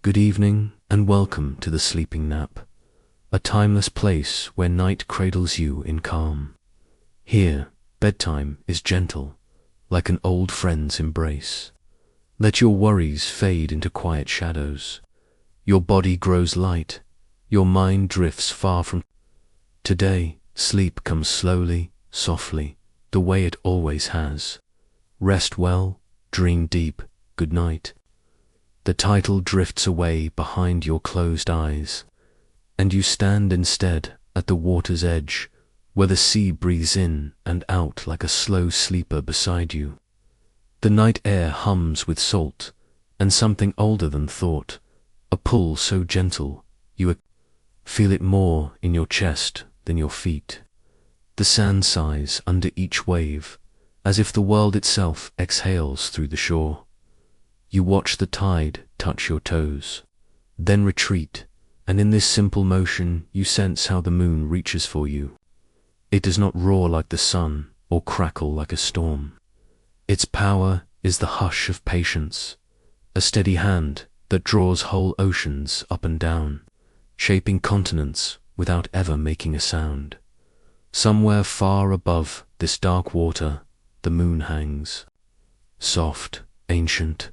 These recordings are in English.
Good evening and welcome to the sleeping nap, a timeless place where night cradles you in calm. Here, bedtime is gentle, like an old friend's embrace. Let your worries fade into quiet shadows. Your body grows light, your mind drifts far from. Today, sleep comes slowly, softly, the way it always has. Rest well, dream deep, good night. The title drifts away behind your closed eyes, and you stand instead at the water's edge, where the sea breathes in and out like a slow sleeper beside you. The night air hums with salt, and something older than thought, a pull so gentle you feel it more in your chest than your feet. The sand sighs under each wave, as if the world itself exhales through the shore. You watch the tide touch your toes, then retreat, and in this simple motion you sense how the moon reaches for you. It does not roar like the sun or crackle like a storm. Its power is the hush of patience, a steady hand that draws whole oceans up and down, shaping continents without ever making a sound. Somewhere far above this dark water, the moon hangs, soft, ancient,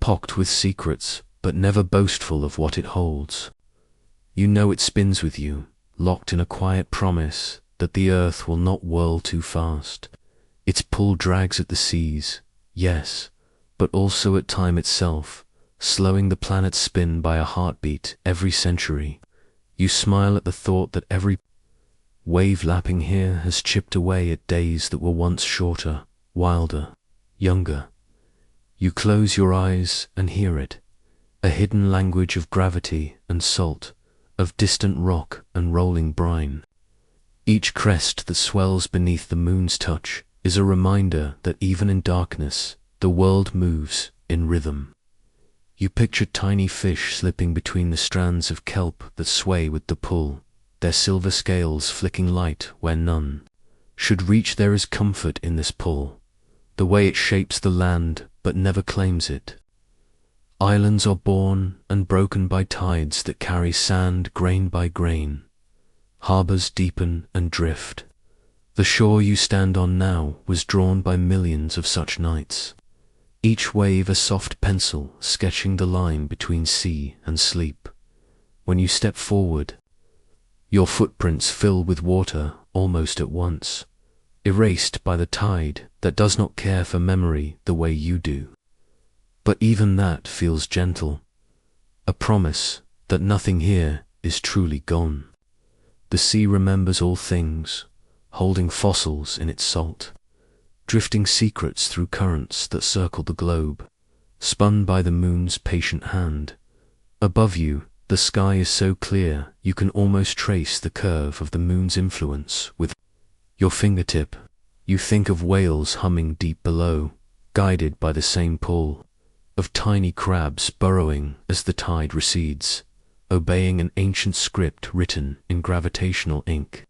pocked with secrets, but never boastful of what it holds. You know it spins with you, locked in a quiet promise that the earth will not whirl too fast. Its pull drags at the seas, yes, but also at time itself, slowing the planet's spin by a heartbeat every century. You smile at the thought that every wave lapping here has chipped away at days that were once shorter, wilder, younger. You close your eyes and hear it, a hidden language of gravity and salt, of distant rock and rolling brine. Each crest that swells beneath the moon's touch is a reminder that even in darkness, the world moves in rhythm. You picture tiny fish slipping between the strands of kelp that sway with the pull, their silver scales flicking light where none should reach. There is comfort in this pull, the way it shapes the land but never claims it. Islands are born and broken by tides that carry sand grain by grain. Harbors deepen and drift. The shore you stand on now was drawn by millions of such nights, each wave a soft pencil sketching the line between sea and sleep. When you step forward, your footprints fill with water almost at once, erased by the tide that does not care for memory the way you do. But even that feels gentle, a promise that nothing here is truly gone. The sea remembers all things, holding fossils in its salt, drifting secrets through currents that circle the globe, spun by the moon's patient hand. Above you, the sky is so clear you can almost trace the curve of the moon's influence with your fingertip. You think of whales humming deep below, guided by the same pull, of tiny crabs burrowing as the tide recedes, obeying an ancient script written in gravitational ink,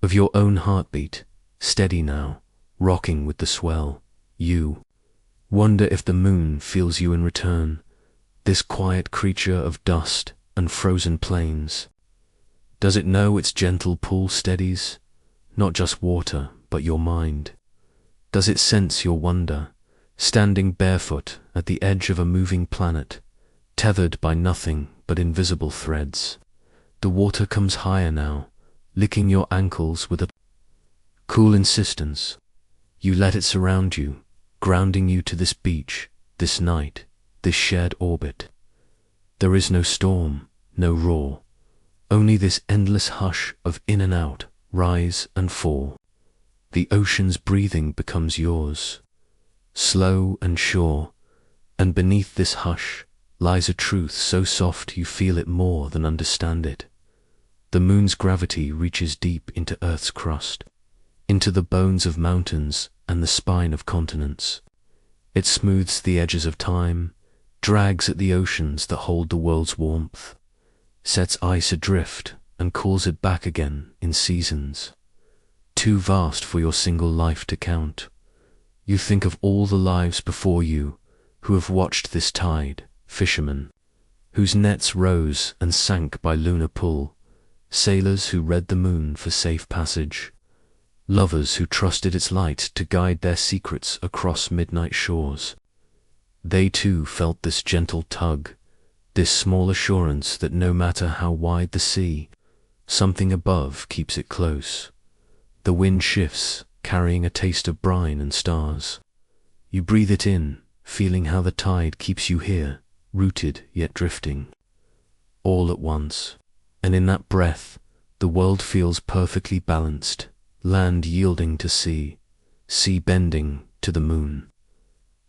of your own heartbeat, steady now, rocking with the swell. You wonder if the moon feels you in return, this quiet creature of dust and frozen plains. Does it know its gentle pull steadies not just water, but your mind? Does it sense your wonder, standing barefoot at the edge of a moving planet, tethered by nothing but invisible threads? The water comes higher now, licking your ankles with a cool insistence. You let it surround you, grounding you to this beach, this night, this shared orbit. There is no storm, no roar, only this endless hush of in and out, rise and fall. The ocean's breathing becomes yours, slow and sure, and beneath this hush lies a truth so soft you feel it more than understand it. The moon's gravity reaches deep into Earth's crust, into the bones of mountains and the spine of continents. It smooths the edges of time, drags at the oceans that hold the world's warmth, sets ice adrift and calls it back again in seasons, too vast for your single life to count. You think of all the lives before you who have watched this tide, fishermen, whose nets rose and sank by lunar pull, sailors who read the moon for safe passage, lovers who trusted its light to guide their secrets across midnight shores. They too felt this gentle tug, this small assurance that no matter how wide the sea, something above keeps it close. The wind shifts, carrying a taste of brine and stars. You breathe it in, feeling how the tide keeps you here, rooted yet drifting. All at once, and in that breath, the world feels perfectly balanced, land yielding to sea, sea bending to the moon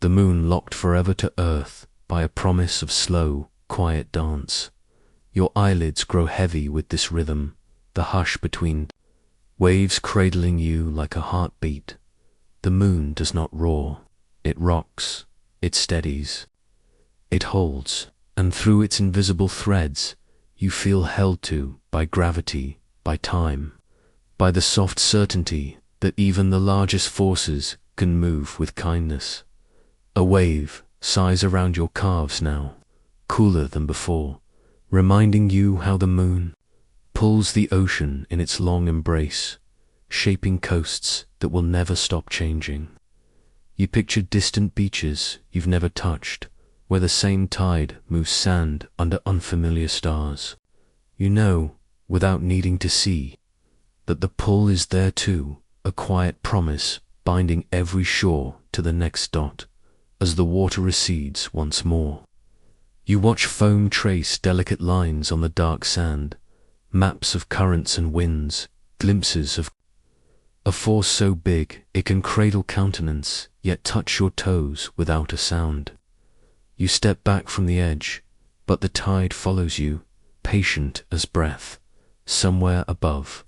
locked forever to earth by a promise of slow, quiet dance. Your eyelids grow heavy with this rhythm, the hush between waves cradling you like a heartbeat. The moon does not roar, it rocks, it steadies, it holds, and through its invisible threads, you feel held to by gravity, by time, by the soft certainty that even the largest forces can move with kindness. A wave sighs around your calves now, cooler than before, reminding you how the moon pulls the ocean in its long embrace, shaping coasts that will never stop changing. You picture distant beaches you've never touched, where the same tide moves sand under unfamiliar stars. You know, without needing to see, that the pull is there too, a quiet promise binding every shore to the next dot, as the water recedes once more. You watch foam trace delicate lines on the dark sand, maps of currents and winds, glimpses of a force so big it can cradle countenance, yet touch your toes without a sound. You step back from the edge, but the tide follows you, patient as breath. Somewhere above,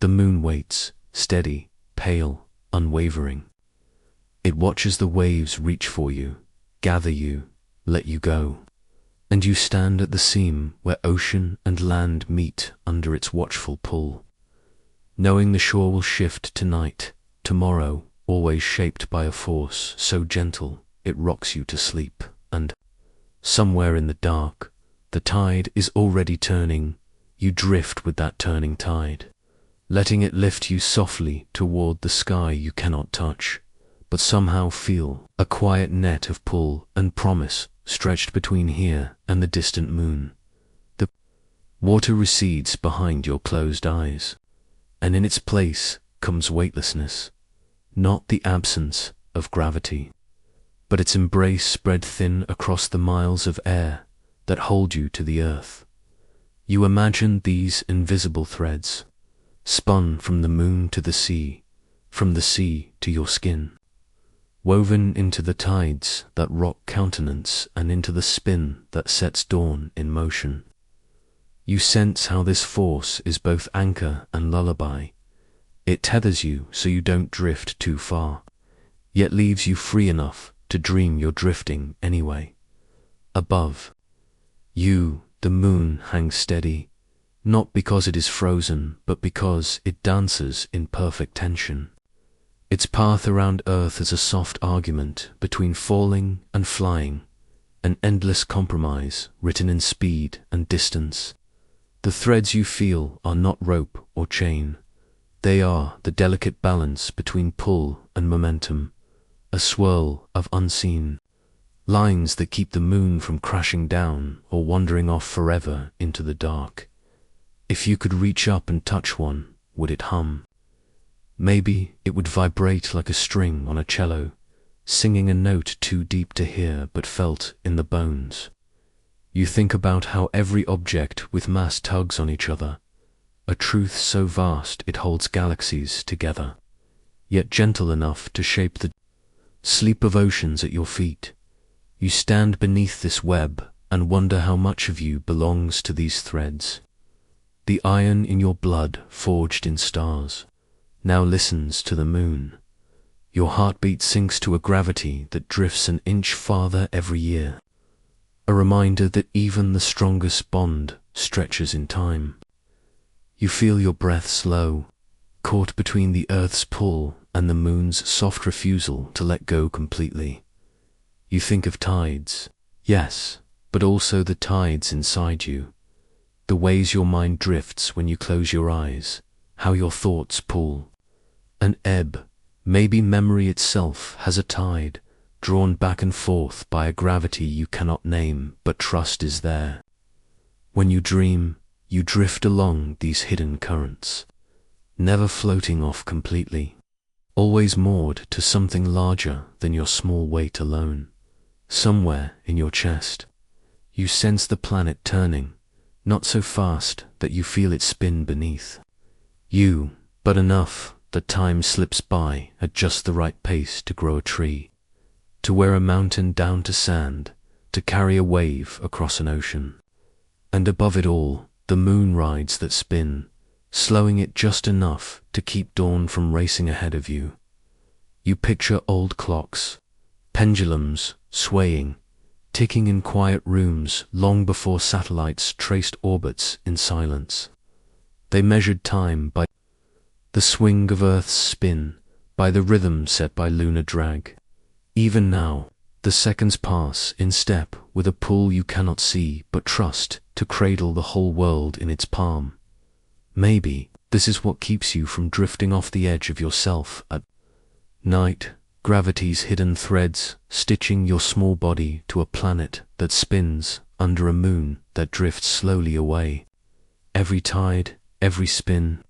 the moon waits, steady, pale, unwavering. It watches the waves reach for you, gather you, let you go. And you stand at the seam where ocean and land meet under its watchful pull, knowing the shore will shift tonight, tomorrow, always shaped by a force so gentle it rocks you to sleep. And somewhere in the dark, the tide is already turning. You drift with that turning tide, letting it lift you softly toward the sky you cannot touch, but somehow feel a quiet net of pull and promise stretched between here and the distant moon. The water recedes behind your closed eyes, and in its place comes weightlessness, not the absence of gravity, but its embrace spread thin across the miles of air that hold you to the earth. You imagine these invisible threads, spun from the moon to the sea, from the sea to your skin, woven into the tides that rock countenance and into the spin that sets dawn in motion. You sense how this force is both anchor and lullaby. It tethers you so you don't drift too far, yet leaves you free enough to dream you're drifting anyway. Above you, the moon hangs steady, not because it is frozen, but because it dances in perfect tension. Its path around Earth is a soft argument between falling and flying, an endless compromise written in speed and distance. The threads you feel are not rope or chain. They are the delicate balance between pull and momentum, a swirl of unseen lines that keep the moon from crashing down or wandering off forever into the dark. If you could reach up and touch one, would it hum? Maybe it would vibrate like a string on a cello, singing a note too deep to hear but felt in the bones. You think about how every object with mass tugs on each other, a truth so vast it holds galaxies together, yet gentle enough to shape the sleep of oceans at your feet. You stand beneath this web and wonder how much of you belongs to these threads. The iron in your blood, forged in stars, now listens to the moon. Your heartbeat sinks to a gravity that drifts an inch farther every year, a reminder that even the strongest bond stretches in time. You feel your breath slow, caught between the Earth's pull and the moon's soft refusal to let go completely. You think of tides, yes, but also the tides inside you, the ways your mind drifts when you close your eyes, how your thoughts pull. An ebb, maybe memory itself has a tide, drawn back and forth by a gravity you cannot name but trust is there. When you dream, you drift along these hidden currents, never floating off completely, always moored to something larger than your small weight alone. Somewhere in your chest, you sense the planet turning, not so fast that you feel it spin beneath you, but enough that time slips by at just the right pace to grow a tree, to wear a mountain down to sand, to carry a wave across an ocean. And above it all, the moon rides that spin, slowing it just enough to keep dawn from racing ahead of you. You picture old clocks, pendulums swaying, ticking in quiet rooms long before satellites traced orbits in silence. They measured time by the swing of Earth's spin, by the rhythm set by lunar drag. Even now, the seconds pass in step with a pull you cannot see but trust to cradle the whole world in its palm. Maybe this is what keeps you from drifting off the edge of yourself at night, gravity's hidden threads stitching your small body to a planet that spins under a moon that drifts slowly away. Every tide, every spin,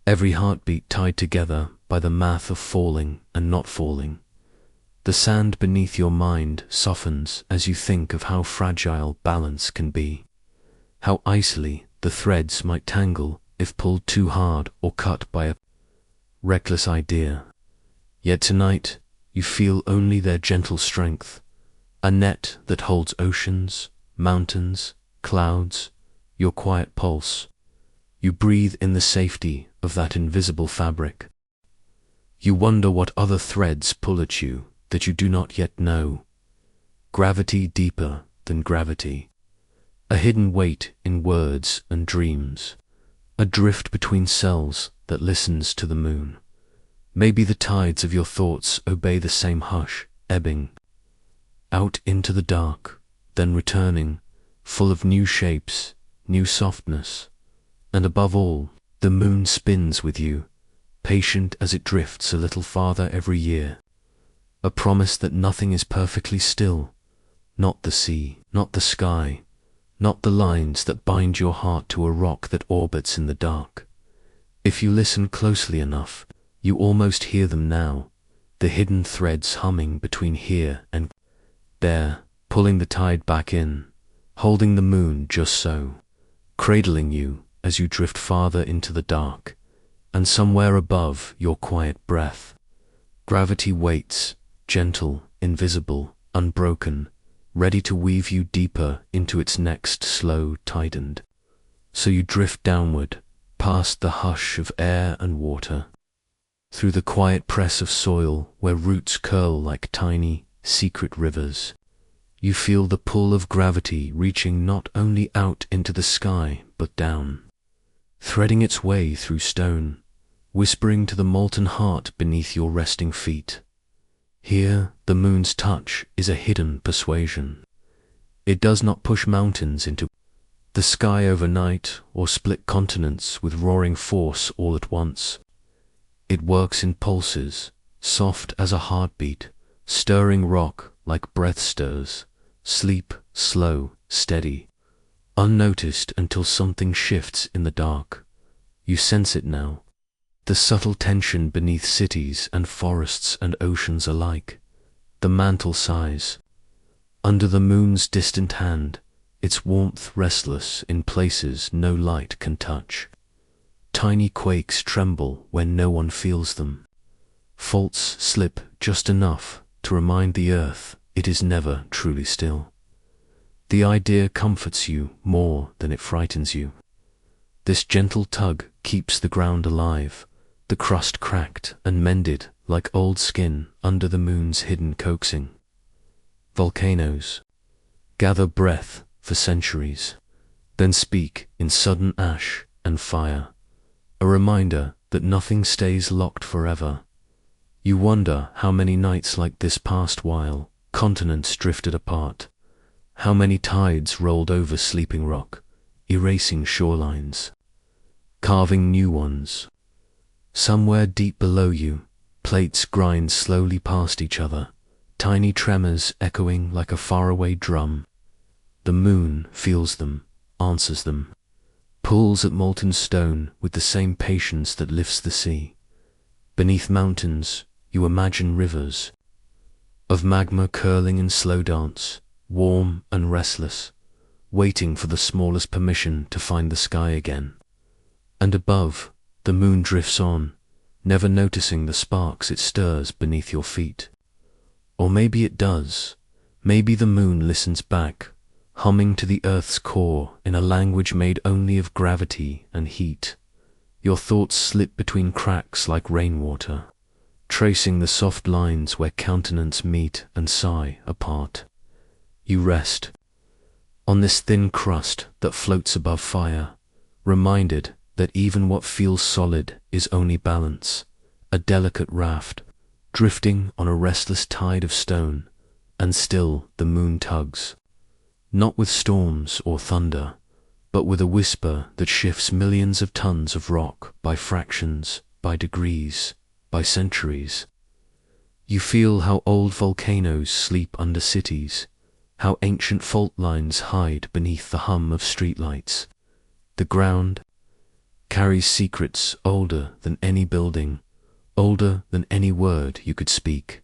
every heartbeat tied together by the math of falling and not falling. The sand beneath your mind softens as you think of how fragile balance can be, how icily the threads might tangle if pulled too hard or cut by a reckless idea. Yet tonight you feel only their gentle strength, a net that holds oceans, mountains, clouds, your quiet pulse. You breathe in the safety of that invisible fabric. You wonder what other threads pull at you that you do not yet know. Gravity deeper than gravity. A hidden weight in words and dreams. A drift between cells that listens to the moon. Maybe the tides of your thoughts obey the same hush, ebbing out into the dark, then returning, full of new shapes, new softness. And above all, the moon spins with you, patient as it drifts a little farther every year. A promise that nothing is perfectly still, not the sea, not the sky, not the lines that bind your heart to a rock that orbits in the dark. If you listen closely enough, you almost hear them now, the hidden threads humming between here and there, pulling the tide back in, holding the moon just so, cradling you as you drift farther into the dark, and somewhere above your quiet breath, gravity waits, gentle, invisible, unbroken, ready to weave you deeper into its next slow tightened. So you drift downward, past the hush of air and water, through the quiet press of soil where roots curl like tiny, secret rivers. You feel the pull of gravity reaching not only out into the sky but down, threading its way through stone, whispering to the molten heart beneath your resting feet. Here, the moon's touch is a hidden persuasion. It does not push mountains into the sky overnight or split continents with roaring force all at once. It works in pulses, soft as a heartbeat, stirring rock like breath stirs, sleep, slow, steady, unnoticed until something shifts in the dark. You sense it now, the subtle tension beneath cities and forests and oceans alike, the mantle sighs. Under the moon's distant hand, its warmth restless in places no light can touch. Tiny quakes tremble when no one feels them. Faults slip just enough to remind the earth it is never truly still. The idea comforts you more than it frightens you. This gentle tug keeps the ground alive, the crust cracked and mended like old skin under the moon's hidden coaxing. Volcanoes gather breath for centuries, then speak in sudden ash and fire, a reminder that nothing stays locked forever. You wonder how many nights like this passed while continents drifted apart, How many tides rolled over sleeping rock, erasing shorelines, carving new ones. Somewhere deep below you, plates grind slowly past each other, tiny tremors echoing like a faraway drum. The moon feels them, answers them, pulls at molten stone with the same patience that lifts the sea. Beneath mountains, you imagine rivers of magma curling in slow dance, warm and restless, waiting for the smallest permission to find the sky again. And above, the moon drifts on, never noticing the sparks it stirs beneath your feet. Or maybe it does. Maybe the moon listens back, humming to the earth's core in a language made only of gravity and heat. Your thoughts slip between cracks like rainwater, tracing the soft lines where countenance meet and sigh apart. You rest on this thin crust that floats above fire, reminded that even what feels solid is only balance, a delicate raft, drifting on a restless tide of stone, and still the moon tugs, not with storms or thunder, but with a whisper that shifts millions of tons of rock by fractions, by degrees, by centuries. You feel how old volcanoes sleep under cities, how ancient fault lines hide beneath the hum of streetlights. The ground carries secrets older than any building, older than any word you could speak.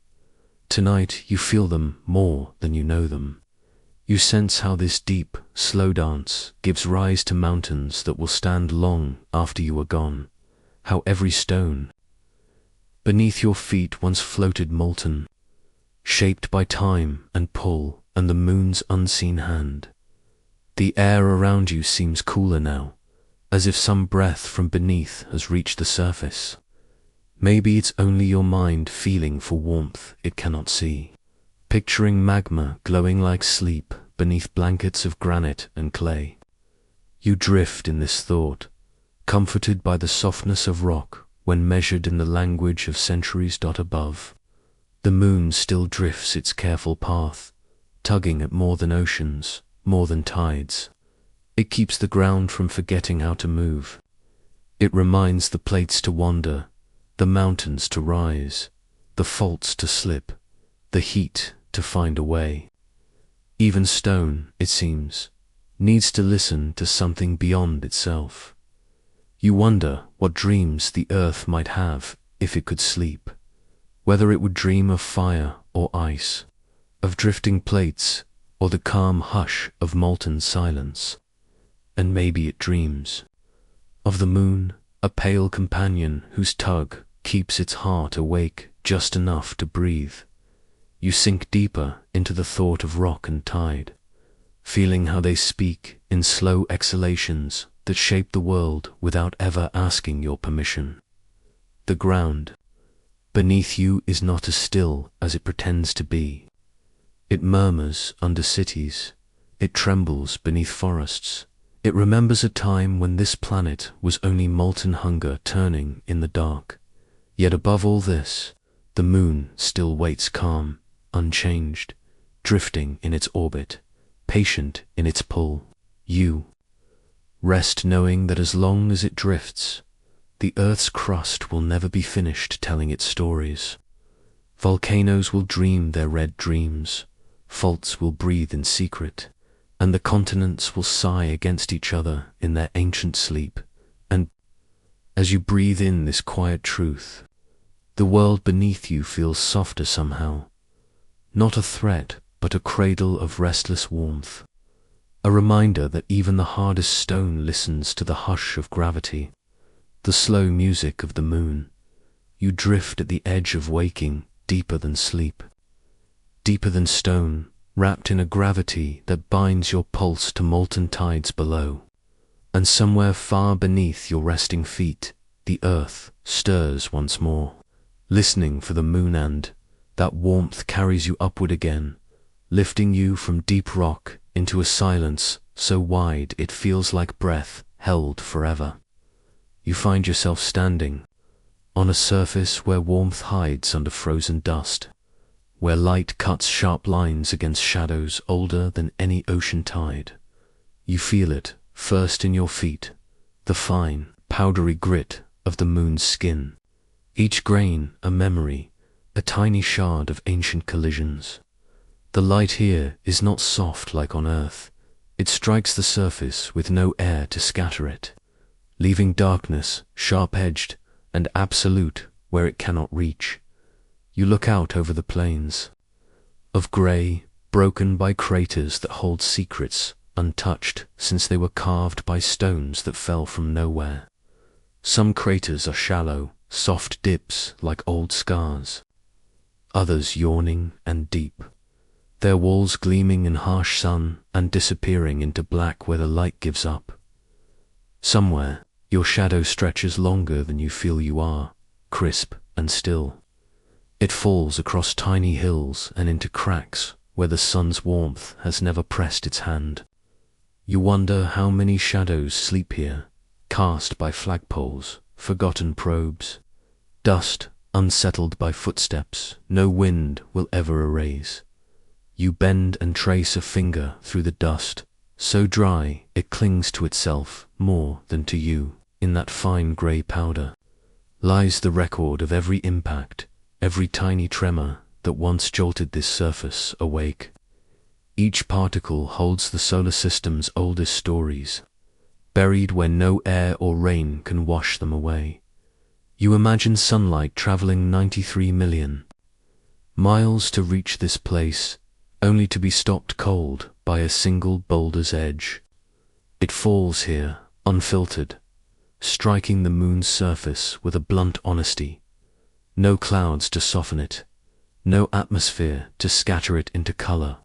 Tonight you feel them more than you know them. You sense how this deep, slow dance gives rise to mountains that will stand long after you are gone, how every stone beneath your feet once floated molten, shaped by time and pull and the moon's unseen hand. The air around you seems cooler now, as if some breath from beneath has reached the surface. Maybe it's only your mind feeling for warmth it cannot see, picturing magma glowing like sleep beneath blankets of granite and clay. You drift in this thought, comforted by the softness of rock when measured in the language of centuries. Above, the moon still drifts its careful path, tugging at more than oceans, more than tides. It keeps the ground from forgetting how to move. It reminds the plates to wander, the mountains to rise, the faults to slip, the heat to find a way. Even stone, it seems, needs to listen to something beyond itself. You wonder what dreams the earth might have if it could sleep, whether it would dream of fire or ice, of drifting plates or the calm hush of molten silence. And maybe it dreams of the moon, a pale companion whose tug keeps its heart awake just enough to breathe. You sink deeper into the thought of rock and tide, feeling how they speak in slow exhalations that shape the world without ever asking your permission. The ground beneath you is not as still as it pretends to be. It murmurs under cities, it trembles beneath forests. It remembers a time when this planet was only molten hunger turning in the dark. Yet above all this, the moon still waits calm, unchanged, drifting in its orbit, patient in its pull. You rest knowing that as long as it drifts, the Earth's crust will never be finished telling its stories. Volcanoes will dream their red dreams, faults will breathe in secret, and the continents will sigh against each other in their ancient sleep. And as you breathe in this quiet truth, the world beneath you feels softer somehow, not a threat, but a cradle of restless warmth, a reminder that even the hardest stone listens to the hush of gravity, the slow music of the moon. You drift at the edge of waking, deeper than sleep, deeper than stone, wrapped in a gravity that binds your pulse to molten tides below. And somewhere far beneath your resting feet, the earth stirs once more, listening for the moon, and that warmth carries you upward again, lifting you from deep rock into a silence so wide it feels like breath held forever. You find yourself standing on a surface where warmth hides under frozen dust, where light cuts sharp lines against shadows older than any ocean tide. You feel it first in your feet, the fine, powdery grit of the moon's skin. Each grain a memory, a tiny shard of ancient collisions. The light here is not soft like on Earth. It strikes the surface with no air to scatter it, leaving darkness sharp-edged and absolute where it cannot reach. You look out over the plains of grey, broken by craters that hold secrets untouched since they were carved by stones that fell from nowhere. Some craters are shallow, soft dips like old scars. Others yawning and deep, their walls gleaming in harsh sun and disappearing into black where the light gives up. Somewhere, your shadow stretches longer than you feel you are, crisp and still. It falls across tiny hills and into cracks where the sun's warmth has never pressed its hand. You wonder how many shadows sleep here, cast by flagpoles, forgotten probes, dust unsettled by footsteps no wind will ever erase. You bend and trace a finger through the dust, so dry it clings to itself more than to you. In that fine grey powder lies the record of every impact, every tiny tremor that once jolted this surface awake. Each particle holds the solar system's oldest stories, buried where no air or rain can wash them away. You imagine sunlight traveling 93 million miles to reach this place, only to be stopped cold by a single boulder's edge. It falls here, unfiltered, striking the moon's surface with a blunt honesty. No clouds to soften it, no atmosphere to scatter it into color,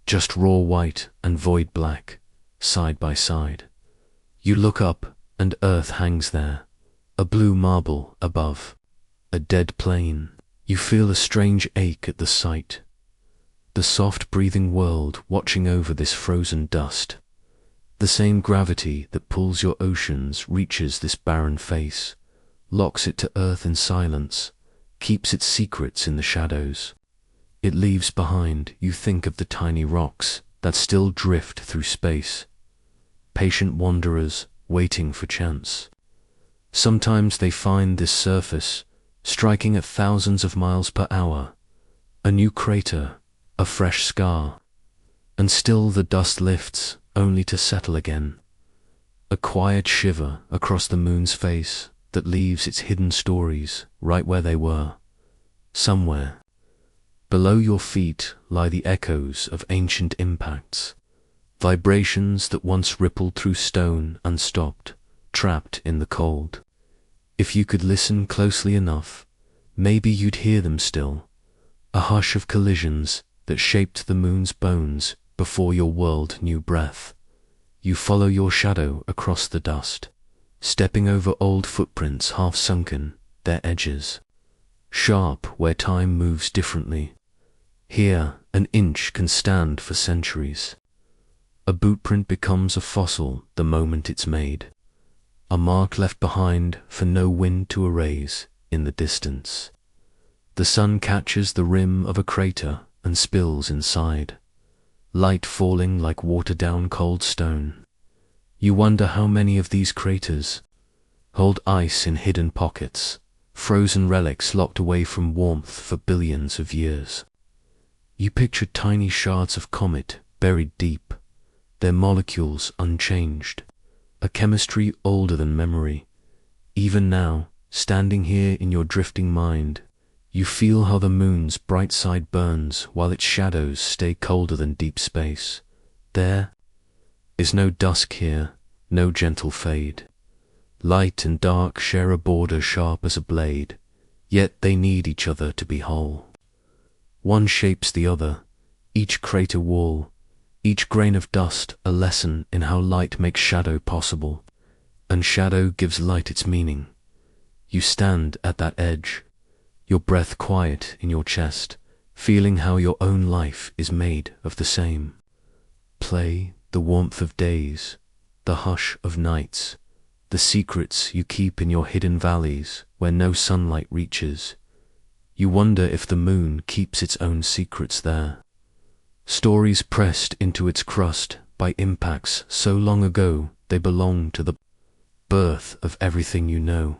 just raw white and void black, side by side. You look up and Earth hangs there, a blue marble above, a dead plain. You feel a strange ache at the sight. The soft breathing world watching over this frozen dust. The same gravity that pulls your oceans reaches this barren face, locks it to Earth in silence, keeps its secrets in the shadows. It leaves behind, you think of the tiny rocks that still drift through space, patient wanderers waiting for chance. Sometimes they find this surface, striking at thousands of miles per hour, a new crater, a fresh scar, and still the dust lifts, only to settle again. A quiet shiver across the moon's face that leaves its hidden stories right where they were. Somewhere, below your feet lie the echoes of ancient impacts, vibrations that once rippled through stone unstopped, trapped in the cold. If you could listen closely enough, maybe you'd hear them still, a hush of collisions that shaped the moon's bones before your world knew breath. You follow your shadow across the dust, stepping over old footprints half sunken, their edges sharp where time moves differently. Here, an inch can stand for centuries. A bootprint becomes a fossil the moment it's made, a mark left behind for no wind to erase in the distance. The sun catches the rim of a crater and spills inside, light falling like watered down cold stone. You wonder how many of these craters hold ice in hidden pockets, frozen relics locked away from warmth for billions of years. You picture tiny shards of comet buried deep, their molecules unchanged, a chemistry older than memory. Even now, standing here in your drifting mind, you feel how the moon's bright side burns while its shadows stay colder than deep space. There is no dusk here, no gentle fade. Light and dark share a border sharp as a blade, yet they need each other to be whole. One shapes the other, each crater wall, each grain of dust a lesson in how light makes shadow possible, and shadow gives light its meaning. You stand at that edge, your breath quiet in your chest, feeling how your own life is made of the same. Play, the warmth of days, the hush of nights, the secrets you keep in your hidden valleys where no sunlight reaches. You wonder if the moon keeps its own secrets there. Stories pressed into its crust by impacts so long ago they belong to the birth of everything you know.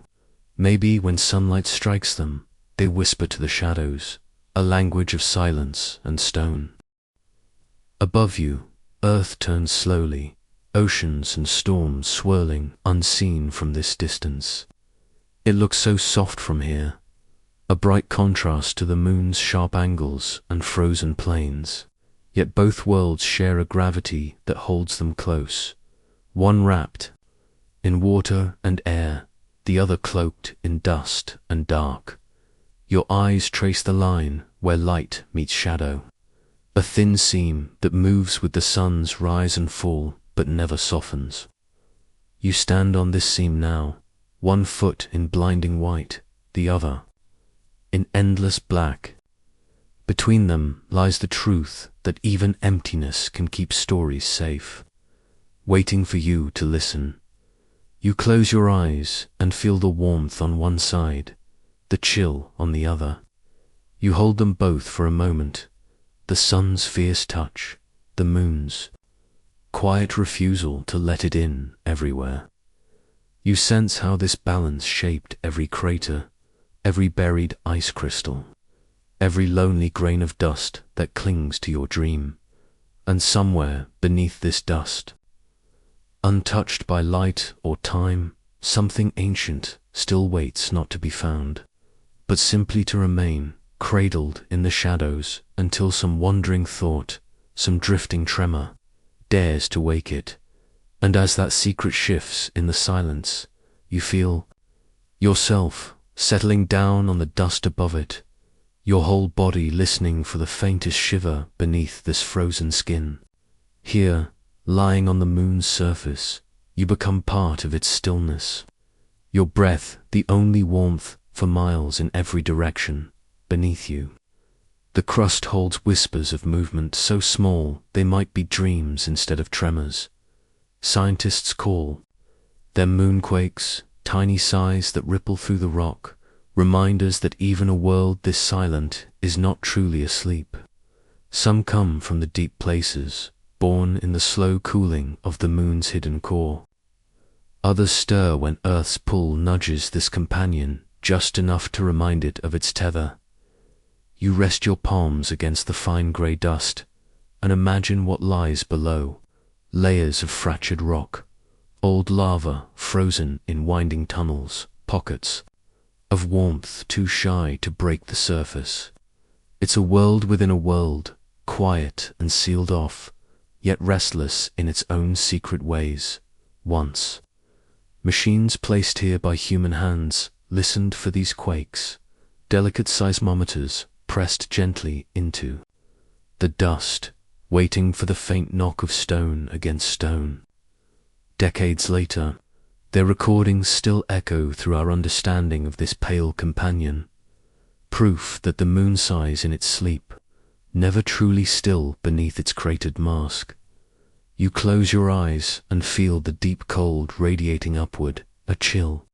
Maybe when sunlight strikes them, they whisper to the shadows, a language of silence and stone. Above you, earth turns slowly, oceans and storms swirling unseen from this distance. It looks so soft from here, a bright contrast to the moon's sharp angles and frozen plains. Yet both worlds share a gravity that holds them close, one wrapped in water and air, the other cloaked in dust and dark. Your eyes trace the line where light meets shadow, a thin seam that moves with the sun's rise and fall but never softens. You stand on this seam now, one foot in blinding white, the other in endless black. Between them lies the truth that even emptiness can keep stories safe, waiting for you to listen. You close your eyes and feel the warmth on one side, the chill on the other. You hold them both for a moment, the sun's fierce touch, the moon's quiet refusal to let it in everywhere. You sense how this balance shaped every crater, every buried ice crystal, every lonely grain of dust that clings to your dream. And somewhere beneath this dust, untouched by light or time, something ancient still waits not to be found, but simply to remain cradled in the shadows until some wandering thought, some drifting tremor, dares to wake it. And as that secret shifts in the silence, you feel yourself settling down on the dust above it, your whole body listening for the faintest shiver beneath this frozen skin. Here, lying on the moon's surface, you become part of its stillness. Your breath, the only warmth for miles in every direction, beneath you. The crust holds whispers of movement so small they might be dreams instead of tremors. Scientists call them moonquakes, tiny sighs that ripple through the rock, reminders that even a world this silent is not truly asleep. Some come from the deep places, born in the slow cooling of the moon's hidden core. Others stir when Earth's pull nudges this companion just enough to remind it of its tether. You rest your palms against the fine grey dust and imagine what lies below. Layers of fractured rock, old lava frozen in winding tunnels, pockets of warmth too shy to break the surface. It's a world within a world, quiet and sealed off, yet restless in its own secret ways. Once, machines placed here by human hands listened for these quakes, delicate seismometers pressed gently into the dust, waiting for the faint knock of stone against stone. Decades later, their recordings still echo through our understanding of this pale companion, proof that the moon sighs in its sleep, never truly still beneath its cratered mask. You close your eyes and feel the deep cold radiating upward, a chill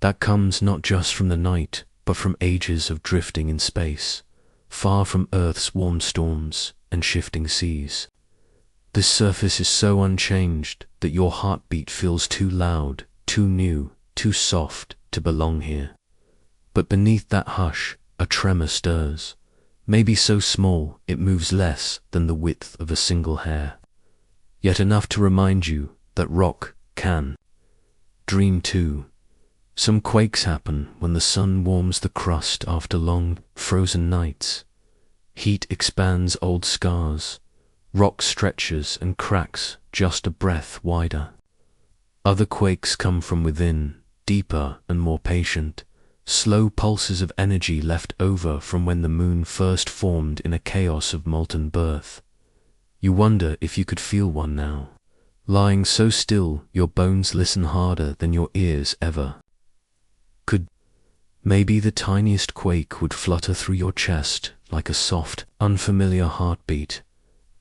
that comes not just from the night, but from ages of drifting in space, far from Earth's warm storms and shifting seas. This surface is so unchanged that your heartbeat feels too loud, too new, too soft to belong here. But beneath that hush, a tremor stirs, maybe so small it moves less than the width of a single hair, yet enough to remind you that rock can dream too. Some quakes happen when the sun warms the crust after long, frozen nights. Heat expands old scars, rock stretches and cracks just a breath wider. Other quakes come from within, deeper and more patient, slow pulses of energy left over from when the moon first formed in a chaos of molten birth. You wonder if you could feel one now. Lying so still, your bones listen harder than your ears ever could. Maybe the tiniest quake would flutter through your chest like a soft, unfamiliar heartbeat,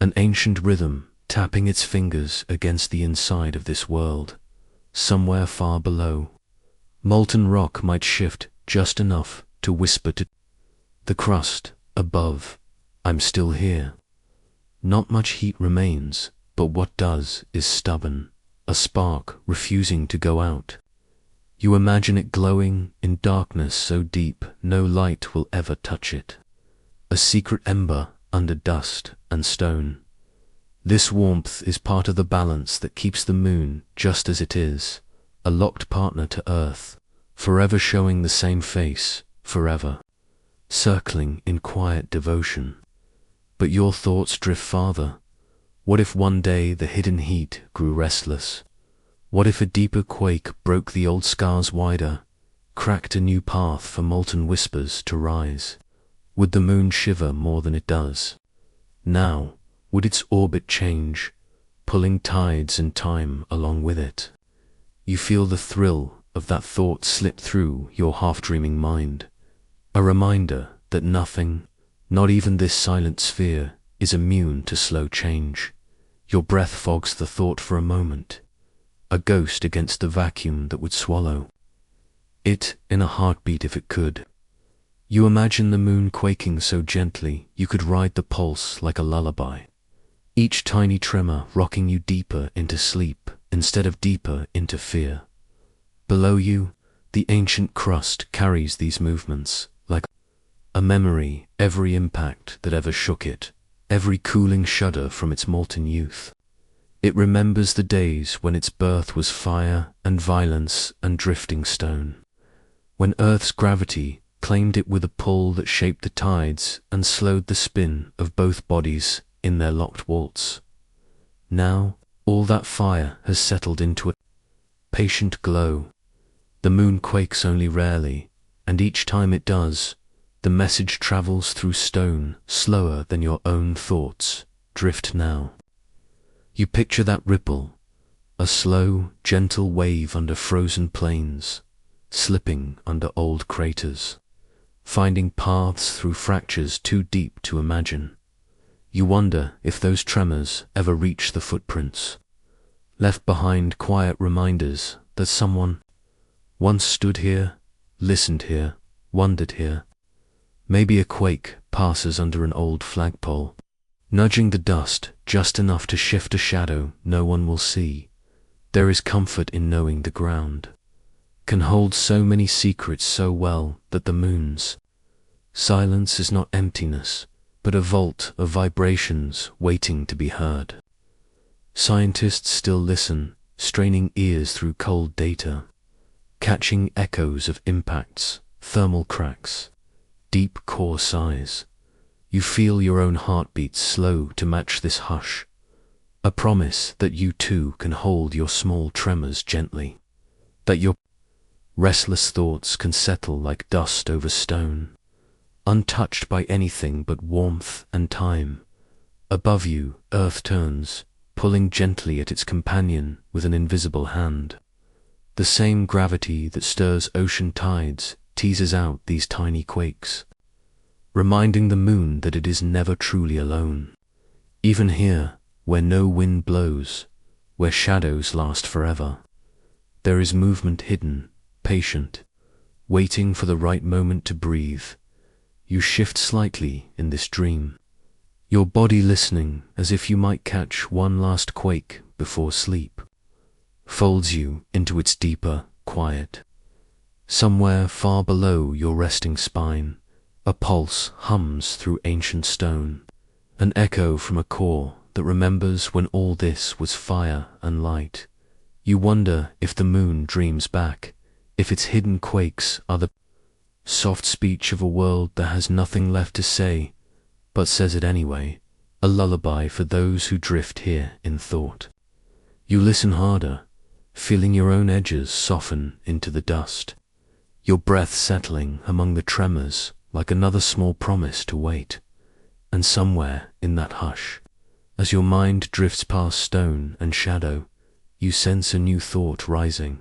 an ancient rhythm tapping its fingers against the inside of this world, somewhere far below. Molten rock might shift just enough to whisper to The crust, above, I'm still here. Not much heat remains, but what does is stubborn, a spark refusing to go out. You imagine it glowing in darkness so deep no light will ever touch it. A secret ember under dust and stone. This warmth is part of the balance that keeps the moon just as it is, a locked partner to Earth, forever showing the same face, forever, circling in quiet devotion. But your thoughts drift farther. What if one day the hidden heat grew restless? What if a deeper quake broke the old scars wider, cracked a new path for molten whispers to rise? Would the moon shiver more than it does now? Would its orbit change, pulling tides and time along with it? You feel the thrill of that thought slip through your half-dreaming mind, a reminder that nothing, not even this silent sphere, is immune to slow change. Your breath fogs the thought for a moment, a ghost against the vacuum that would swallow it in a heartbeat if it could. You imagine the moon quaking so gently you could ride the pulse like a lullaby, each tiny tremor rocking you deeper into sleep instead of deeper into fear. Below you, the ancient crust carries these movements like a memory, every impact that ever shook it, every cooling shudder from its molten youth. It remembers the days when its birth was fire and violence and drifting stone, when Earth's gravity claimed it with a pull that shaped the tides and slowed the spin of both bodies in their locked waltz. Now, all that fire has settled into a patient glow. The moon quakes only rarely, and each time it does, the message travels through stone slower than your own thoughts drift now. You picture that ripple, a slow, gentle wave under frozen plains, slipping under old craters, finding paths through fractures too deep to imagine. You wonder if those tremors ever reach the footprints, left behind quiet reminders that someone once stood here, listened here, wondered here. Maybe a quake passes under an old flagpole, nudging the dust just enough to shift a shadow no one will see. There is comfort in knowing the ground can hold so many secrets so well that the moon's silence is not emptiness, but a vault of vibrations waiting to be heard. Scientists still listen, straining ears through cold data, catching echoes of impacts, thermal cracks, deep core sighs. You feel your own heartbeat slow to match this hush, a promise that you too can hold your small tremors gently, that your restless thoughts can settle like dust over stone, untouched by anything but warmth and time. Above you, Earth turns, pulling gently at its companion with an invisible hand. The same gravity that stirs ocean tides teases out these tiny quakes, reminding the moon that it is never truly alone. Even here, where no wind blows, where shadows last forever, there is movement hidden, patient, waiting for the right moment to breathe. You shift slightly in this dream, your body listening as if you might catch one last quake before sleep folds you into its deeper quiet. Somewhere far below your resting spine, a pulse hums through ancient stone, an echo from a core that remembers when all this was fire and light. You wonder if the moon dreams back, if its hidden quakes are the soft speech of a world that has nothing left to say, but says it anyway, a lullaby for those who drift here in thought. You listen harder, feeling your own edges soften into the dust, your breath settling among the tremors like another small promise to wait. And somewhere in that hush, as your mind drifts past stone and shadow, you sense a new thought rising,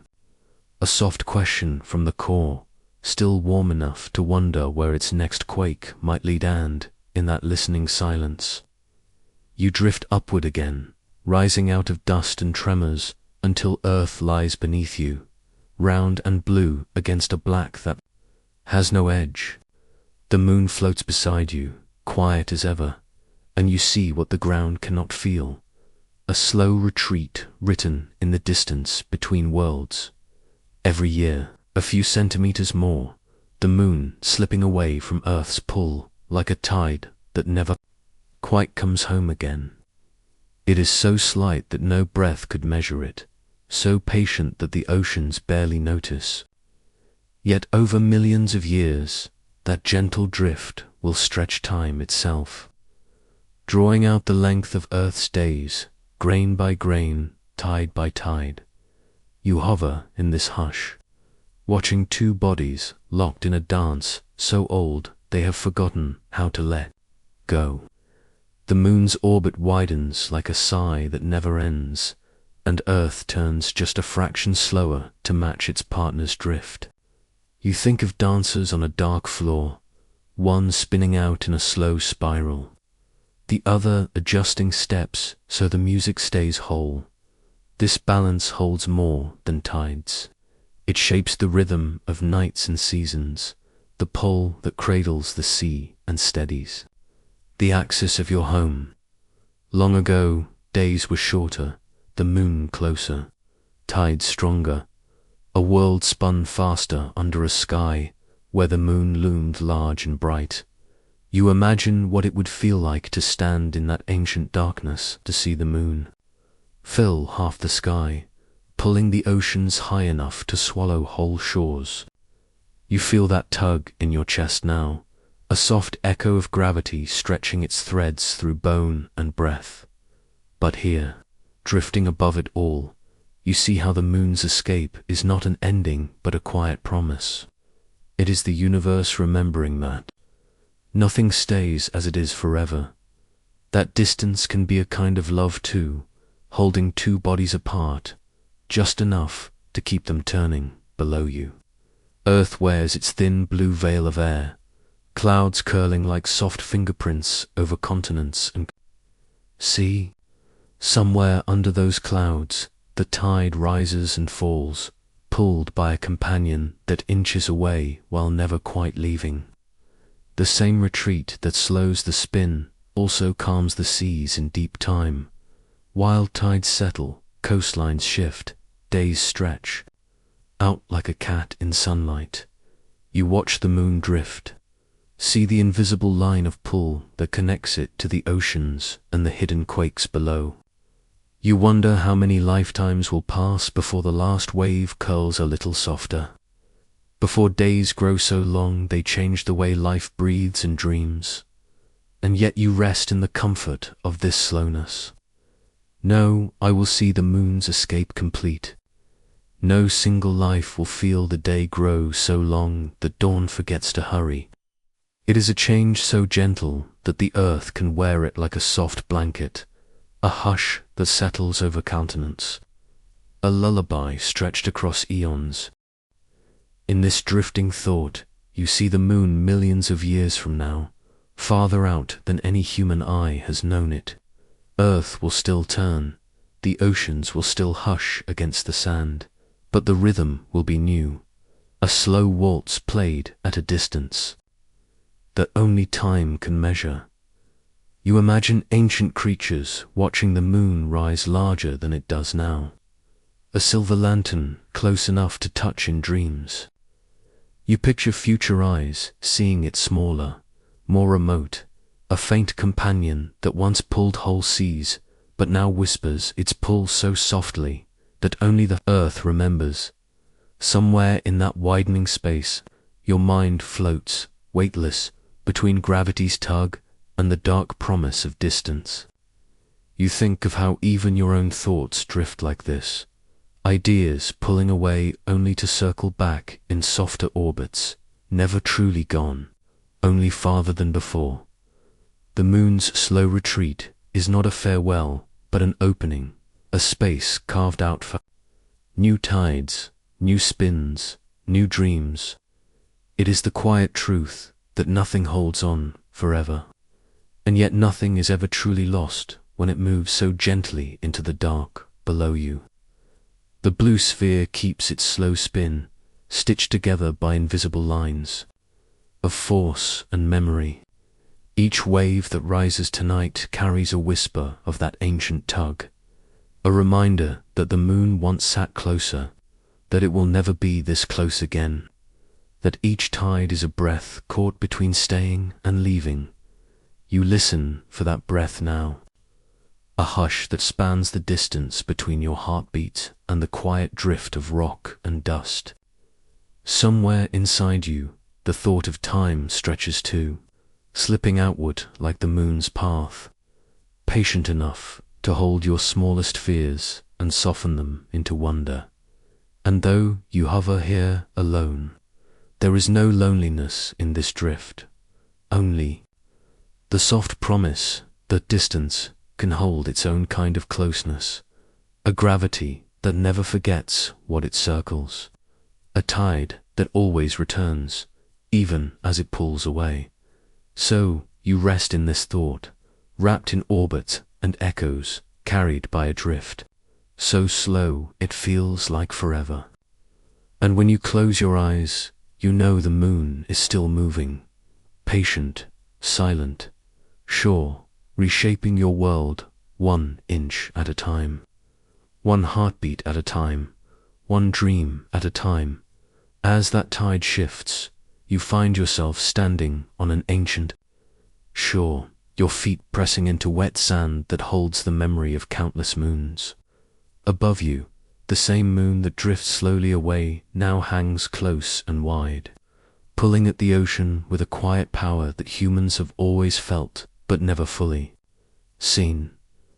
a soft question from the core, still warm enough to wonder where its next quake might lead. And, in that listening silence, you drift upward again, rising out of dust and tremors until Earth lies beneath you, round and blue against a black that has no edge. The moon floats beside you, quiet as ever, and you see what the ground cannot feel. A slow retreat written in the distance between worlds. Every year, a few centimeters more, the moon slipping away from Earth's pull like a tide that never quite comes home again. It is so slight that no breath could measure it, so patient that the oceans barely notice. Yet over millions of years, that gentle drift will stretch time itself, drawing out the length of Earth's days, grain by grain, tide by tide. You hover in this hush, watching two bodies locked in a dance so old they have forgotten how to let go. The moon's orbit widens like a sigh that never ends, and Earth turns just a fraction slower to match its partner's drift. You think of dancers on a dark floor, one spinning out in a slow spiral, the other adjusting steps so the music stays whole. This balance holds more than tides. It shapes the rhythm of nights and seasons, the pull that cradles the sea and steadies the axis of your home. Long ago, days were shorter, the moon closer, tides stronger. A world spun faster under a sky where the moon loomed large and bright. You imagine what it would feel like to stand in that ancient darkness to see the moon fill half the sky, pulling the oceans high enough to swallow whole shores. You feel that tug in your chest now, a soft echo of gravity stretching its threads through bone and breath. But here, drifting above it all, you see how the moon's escape is not an ending but a quiet promise. It is the universe remembering that nothing stays as it is forever. That distance can be a kind of love too, holding two bodies apart, just enough to keep them turning below you. Earth wears its thin blue veil of air, clouds curling like soft fingerprints over continents and sea. Somewhere under those clouds, the tide rises and falls, pulled by a companion that inches away while never quite leaving. The same retreat that slows the spin also calms the seas in deep time. Wild tides settle, coastlines shift, days stretch. Out like a cat in sunlight, you watch the moon drift, see the invisible line of pull that connects it to the oceans and the hidden quakes below. You wonder how many lifetimes will pass before the last wave curls a little softer, before days grow so long they change the way life breathes and dreams. And yet you rest in the comfort of this slowness. No, I will see the moon's escape complete. No single life will feel the day grow so long that dawn forgets to hurry. It is a change so gentle that the earth can wear it like a soft blanket, a hush that settles over countenance, a lullaby stretched across eons. In this drifting thought, you see the moon millions of years from now, farther out than any human eye has known it. Earth will still turn, the oceans will still hush against the sand, but the rhythm will be new, a slow waltz played at a distance that only time can measure. You imagine ancient creatures watching the moon rise larger than it does now, a silver lantern close enough to touch in dreams. You picture future eyes seeing it smaller, more remote, a faint companion that once pulled whole seas, but now whispers its pull so softly that only the earth remembers. Somewhere in that widening space, your mind floats, weightless, between gravity's tug and the dark promise of distance. You think of how even your own thoughts drift like this, ideas pulling away only to circle back in softer orbits, never truly gone, only farther than before. The moon's slow retreat is not a farewell, but an opening, a space carved out for new tides, new spins, new dreams. It is the quiet truth that nothing holds on forever, and yet nothing is ever truly lost when it moves so gently into the dark below you. The blue sphere keeps its slow spin, stitched together by invisible lines. of force and memory. Each wave that rises tonight carries a whisper of that ancient tug, a reminder that the moon once sat closer, that it will never be this close again, that each tide is a breath caught between staying and leaving. You listen for that breath now, a hush that spans the distance between your heartbeat and the quiet drift of rock and dust. Somewhere inside you, the thought of time stretches too, slipping outward like the moon's path, patient enough to hold your smallest fears and soften them into wonder. And though you hover here alone, there is no loneliness in this drift, only the soft promise that distance can hold its own kind of closeness, a gravity that never forgets what it circles, a tide that always returns, even as it pulls away. So you rest in this thought, wrapped in orbit and echoes, carried by a drift, so slow it feels like forever. And when you close your eyes, you know the moon is still moving, patient, silent, sure, reshaping your world 1 inch at a time, 1 heartbeat at a time, 1 dream at a time. As that tide shifts, you find yourself standing on an ancient shore, your feet pressing into wet sand that holds the memory of countless moons. Above you, the same moon that drifts slowly away now hangs close and wide, pulling at the ocean with a quiet power that humans have always felt but never fully seen.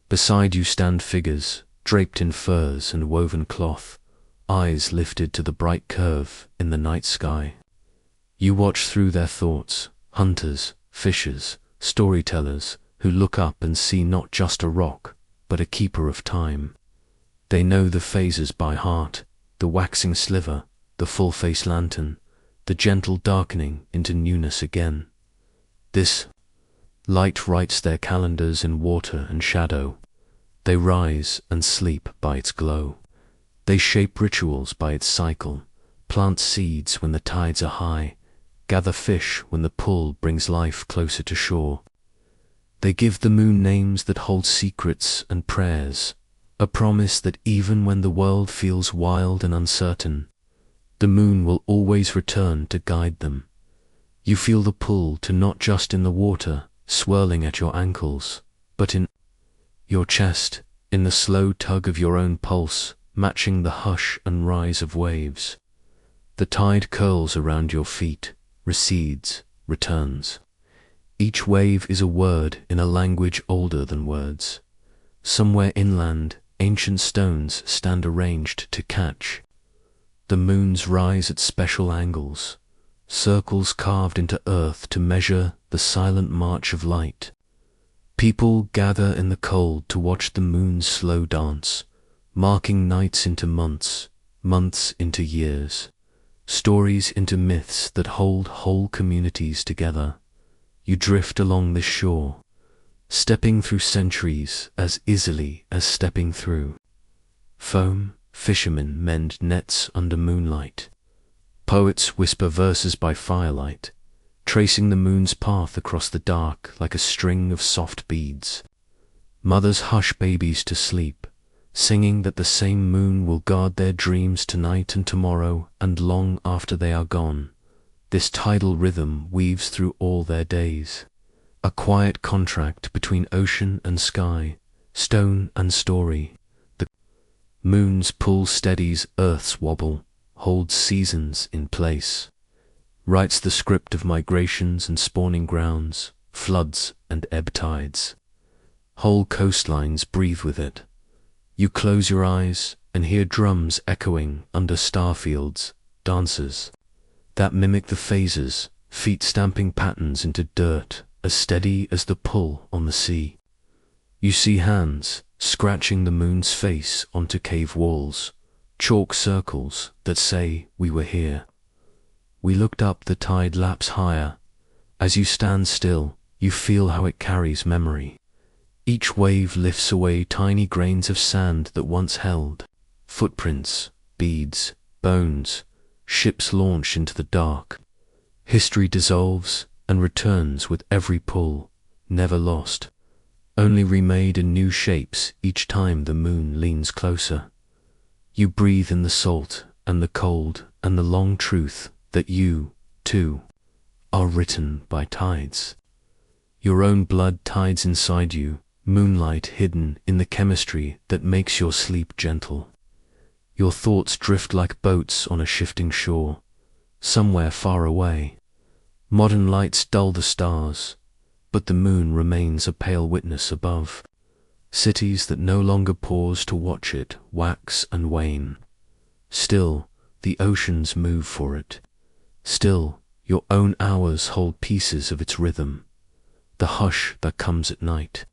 Beside you stand figures, draped in furs and woven cloth, eyes lifted to the bright curve in the night sky. You watch through their thoughts, hunters, fishers, storytellers who look up and see not just a rock, but a keeper of time. They know the phases by heart, the waxing sliver, the full-face lantern, the gentle darkening into newness again. This light writes their calendars in water and shadow. They rise and sleep by its glow. They shape rituals by its cycle, plant seeds when the tides are high, gather fish when the pull brings life closer to shore. They give the moon names that hold secrets and prayers, a promise that even when the world feels wild and uncertain, the moon will always return to guide them. You feel the pull to not just in the water, swirling at your ankles, but in your chest, in the slow tug of your own pulse, matching the hush and rise of waves. The tide curls around your feet, recedes, returns. Each wave is a word in a language older than words. Somewhere inland, ancient stones stand arranged to catch the moon's rise at special angles, circles carved into earth to measure the silent march of light. People gather in the cold to watch the moon's slow dance, marking nights into months, months into years, stories into myths that hold whole communities together. You drift along this shore, stepping through centuries as easily as stepping through foam. Fishermen mend nets under moonlight. Poets whisper verses by firelight, tracing the moon's path across the dark like a string of soft beads. Mothers hush babies to sleep, singing that the same moon will guard their dreams tonight and tomorrow and long after they are gone. This tidal rhythm weaves through all their days, a quiet contract between ocean and sky, stone and story. The moon's pull steadies Earth's wobble, holds seasons in place, writes the script of migrations and spawning grounds, floods and ebb tides. Whole coastlines breathe with it. You close your eyes and hear drums echoing under starfields, dancers that mimic the phases, feet stamping patterns into dirt as steady as the pull on the sea. You see hands scratching the moon's face onto cave walls, chalk circles that say we were here. We looked up, the tide laps higher. As you stand still, you feel how it carries memory. Each wave lifts away tiny grains of sand that once held, footprints, beads, bones, ships launched into the dark. History dissolves and returns with every pull, never lost, only remade in new shapes each time the moon leans closer. You breathe in the salt and the cold and the long truth that you, too, are written by tides. Your own blood tides inside you, moonlight hidden in the chemistry that makes your sleep gentle. Your thoughts drift like boats on a shifting shore, somewhere far away. Modern lights dull the stars, but the moon remains a pale witness above. Cities that no longer pause to watch it wax and wane. Still, the oceans move for it. Still, your own hours hold pieces of its rhythm. The hush that comes at night.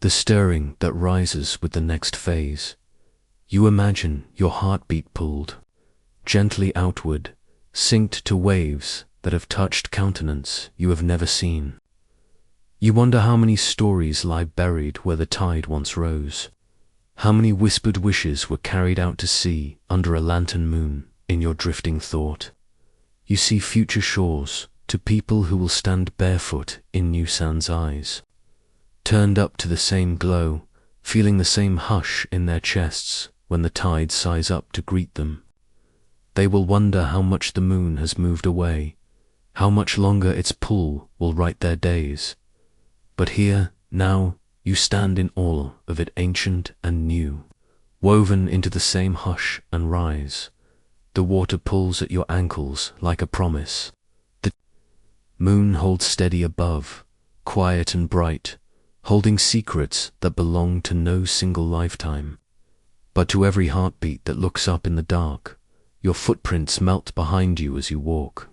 The stirring that rises with the next phase. You imagine your heartbeat pulled, gently outward, synced to waves that have touched countenance you have never seen. You wonder how many stories lie buried where the tide once rose. How many whispered wishes were carried out to sea under a lantern moon in your drifting thought. You see future shores to people who will stand barefoot in new sand's eyes, turned up to the same glow, feeling the same hush in their chests when the tide sighs up to greet them. They will wonder how much the moon has moved away, how much longer its pull will write their days. But here, now, you stand in awe of it, ancient and new, woven into the same hush and rise. The water pulls at your ankles like a promise. The moon holds steady above, quiet and bright, holding secrets that belong to no single lifetime. But to every heartbeat that looks up in the dark, your footprints melt behind you as you walk.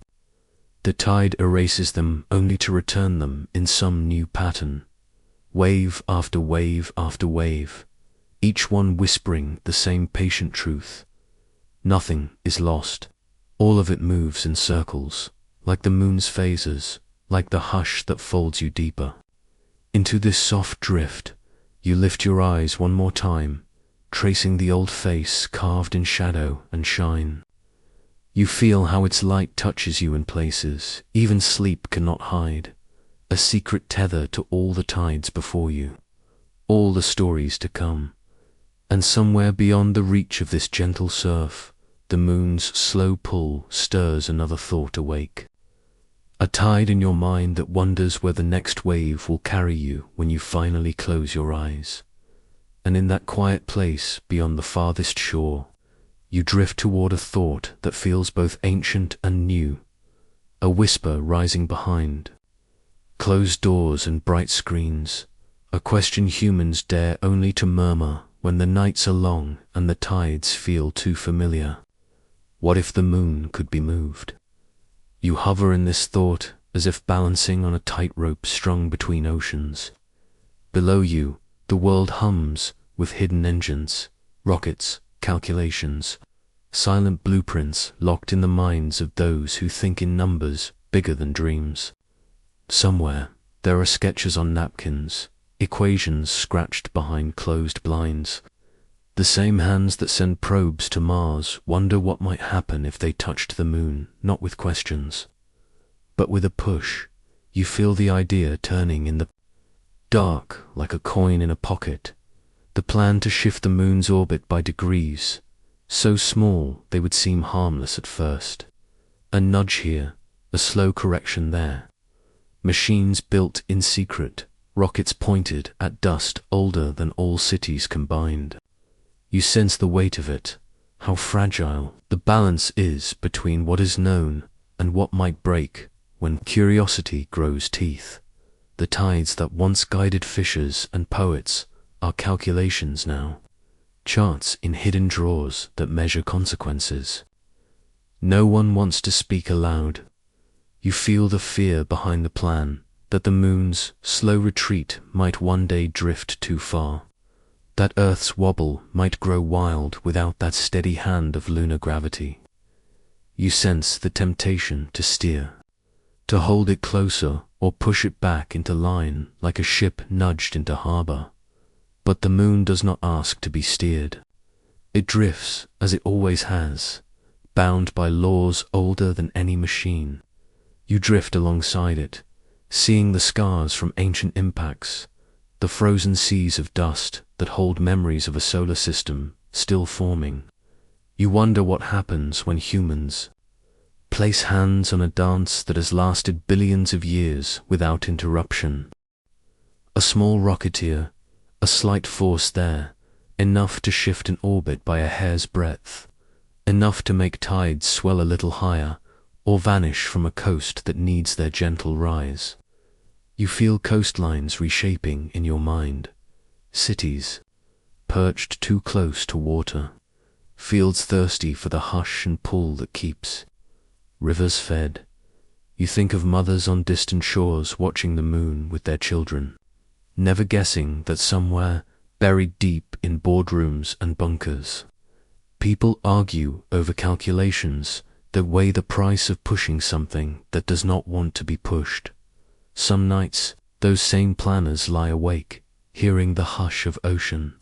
The tide erases them only to return them in some new pattern, wave after wave after wave, each one whispering the same patient truth. Nothing is lost. All of it moves in circles, like the moon's phases, like the hush that folds you deeper. Into this soft drift, you lift your eyes one more time, tracing the old face carved in shadow and shine. You feel how its light touches you in places even sleep cannot hide, a secret tether to all the tides before you, all the stories to come. And somewhere beyond the reach of this gentle surf, the moon's slow pull stirs another thought awake. A tide in your mind that wonders where the next wave will carry you when you finally close your eyes. And in that quiet place beyond the farthest shore, you drift toward a thought that feels both ancient and new, a whisper rising behind. Closed doors and bright screens, a question humans dare only to murmur when the nights are long and the tides feel too familiar. What if the moon could be moved? You hover in this thought as if balancing on a tightrope strung between oceans. Below you, the world hums with hidden engines, rockets, calculations, silent blueprints locked in the minds of those who think in numbers bigger than dreams. Somewhere, there are sketches on napkins, equations scratched behind closed blinds. The same hands that send probes to Mars wonder what might happen if they touched the moon, not with questions, but with a push. You feel the idea turning in the dark like a coin in a pocket. The plan to shift the moon's orbit by degrees, so small they would seem harmless at first. A nudge here, a slow correction there. Machines built in secret, rockets pointed at dust older than all cities combined. You sense the weight of it, how fragile the balance is between what is known and what might break when curiosity grows teeth. The tides that once guided fishers and poets are calculations now, charts in hidden drawers that measure consequences. No one wants to speak aloud. You feel the fear behind the plan, that the moon's slow retreat might one day drift too far, that Earth's wobble might grow wild without that steady hand of lunar gravity. You sense the temptation to steer, to hold it closer or push it back into line like a ship nudged into harbor. But the moon does not ask to be steered. It drifts as it always has, bound by laws older than any machine. You drift alongside it, seeing the scars from ancient impacts, the frozen seas of dust that hold memories of a solar system still forming. You wonder what happens when humans place hands on a dance that has lasted billions of years without interruption. A small rocketeer, a slight force there, enough to shift an orbit by a hair's breadth, enough to make tides swell a little higher or vanish from a coast that needs their gentle rise. You feel coastlines reshaping in your mind, cities perched too close to water, fields thirsty for the hush and pull that keeps rivers fed. You think of mothers on distant shores watching the moon with their children, never guessing that somewhere, buried deep in boardrooms and bunkers, people argue over calculations that weigh the price of pushing something that does not want to be pushed. Some nights, those same planners lie awake, hearing the hush of ocean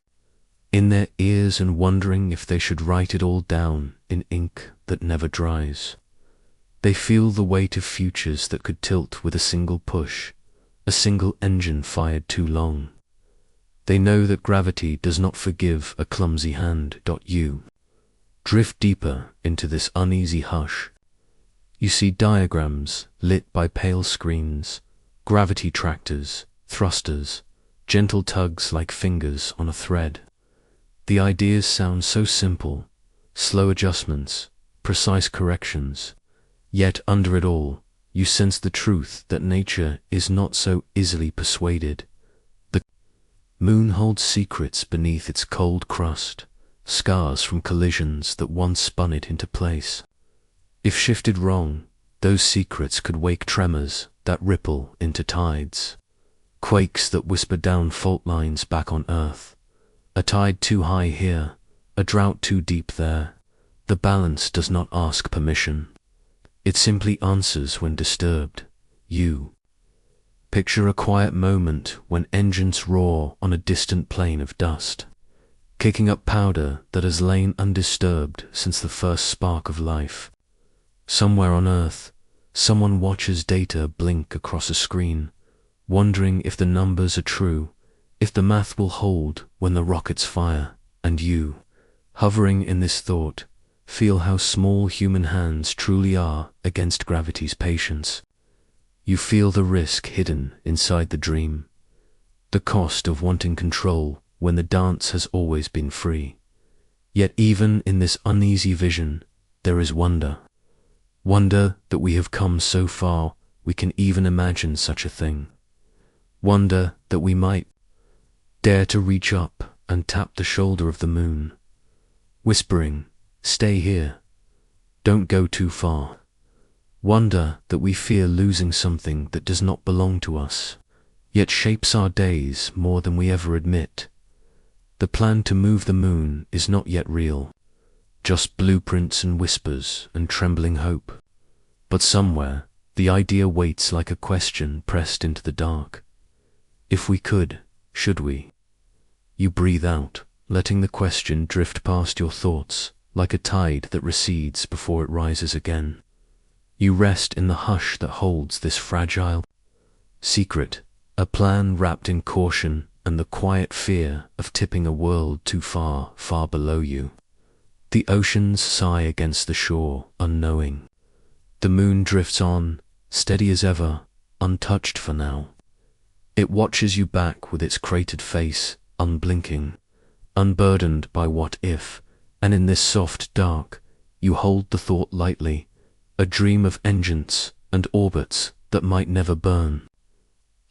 in their ears and wondering if they should write it all down in ink that never dries. They feel the weight of futures that could tilt with a single push, a single engine fired too long. They know that gravity does not forgive a clumsy hand. You drift deeper into this uneasy hush. You see diagrams lit by pale screens, gravity tractors, thrusters, gentle tugs like fingers on a thread. The ideas sound so simple, slow adjustments, precise corrections, yet under it all, you sense the truth that nature is not so easily persuaded. The moon holds secrets beneath its cold crust, scars from collisions that once spun it into place. If shifted wrong, those secrets could wake tremors that ripple into tides, quakes that whisper down fault lines back on Earth. A tide too high here, a drought too deep there. The balance does not ask permission. It simply answers when disturbed. You picture a quiet moment when engines roar on a distant plain of dust, kicking up powder that has lain undisturbed since the first spark of life. Somewhere on Earth, someone watches data blink across a screen, wondering if the numbers are true, if the math will hold when the rockets fire, and you, hovering in this thought, feel how small human hands truly are against gravity's patience. You feel the risk hidden inside the dream, the cost of wanting control when the dance has always been free. Yet even in this uneasy vision, there is wonder. Wonder that we have come so far we can even imagine such a thing. Wonder that we might dare to reach up and tap the shoulder of the moon, whispering, "Stay here. Don't go too far." Wonder that we fear losing something that does not belong to us, yet shapes our days more than we ever admit. The plan to move the moon is not yet real, just blueprints and whispers and trembling hope. But somewhere, the idea waits like a question pressed into the dark. If we could, should we? You breathe out, letting the question drift past your thoughts like a tide that recedes before it rises again. You rest in the hush that holds this fragile secret, a plan wrapped in caution and the quiet fear of tipping a world too far, far below you. The oceans sigh against the shore, unknowing. The moon drifts on, steady as ever, untouched for now. It watches you back with its cratered face, unblinking, unburdened by what if, and in this soft dark, you hold the thought lightly, a dream of engines and orbits that might never burn,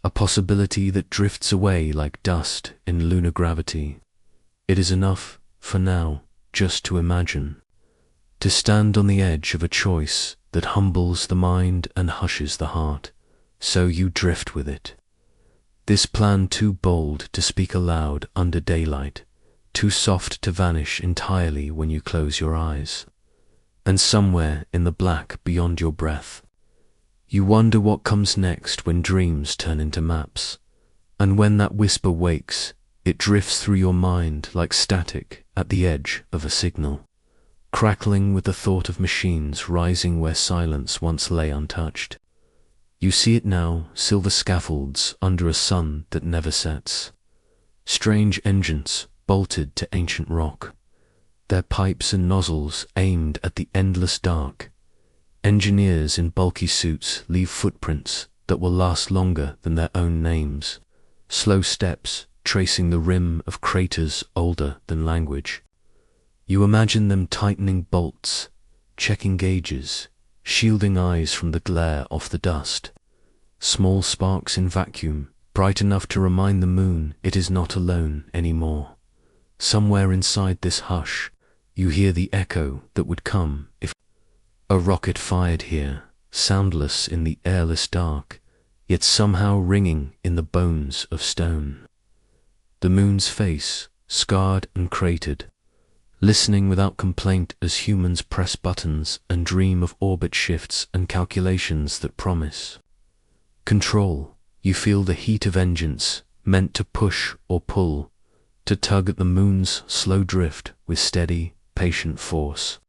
a possibility that drifts away like dust in lunar gravity. It is enough, for now, just to imagine, to stand on the edge of a choice that humbles the mind and hushes the heart, so you drift with it. This plan too bold to speak aloud under daylight, too soft to vanish entirely when you close your eyes. And somewhere in the black beyond your breath, you wonder what comes next when dreams turn into maps. And when that whisper wakes, it drifts through your mind like static at the edge of a signal, crackling with the thought of machines rising where silence once lay untouched. You see it now, silver scaffolds under a sun that never sets. Strange engines bolted to ancient rock, their pipes and nozzles aimed at the endless dark. Engineers in bulky suits leave footprints that will last longer than their own names. Slow steps tracing the rim of craters older than language. You imagine them tightening bolts, checking gauges, shielding eyes from the glare off the dust. Small sparks in vacuum, bright enough to remind the moon it is not alone anymore. Somewhere inside this hush, you hear the echo that would come if a rocket fired here, soundless in the airless dark, yet somehow ringing in the bones of stone. The moon's face, scarred and cratered, listening without complaint as humans press buttons and dream of orbit shifts and calculations that promise control. You feel the heat of engines meant to push or pull, to tug at the moon's slow drift with steady, patient force.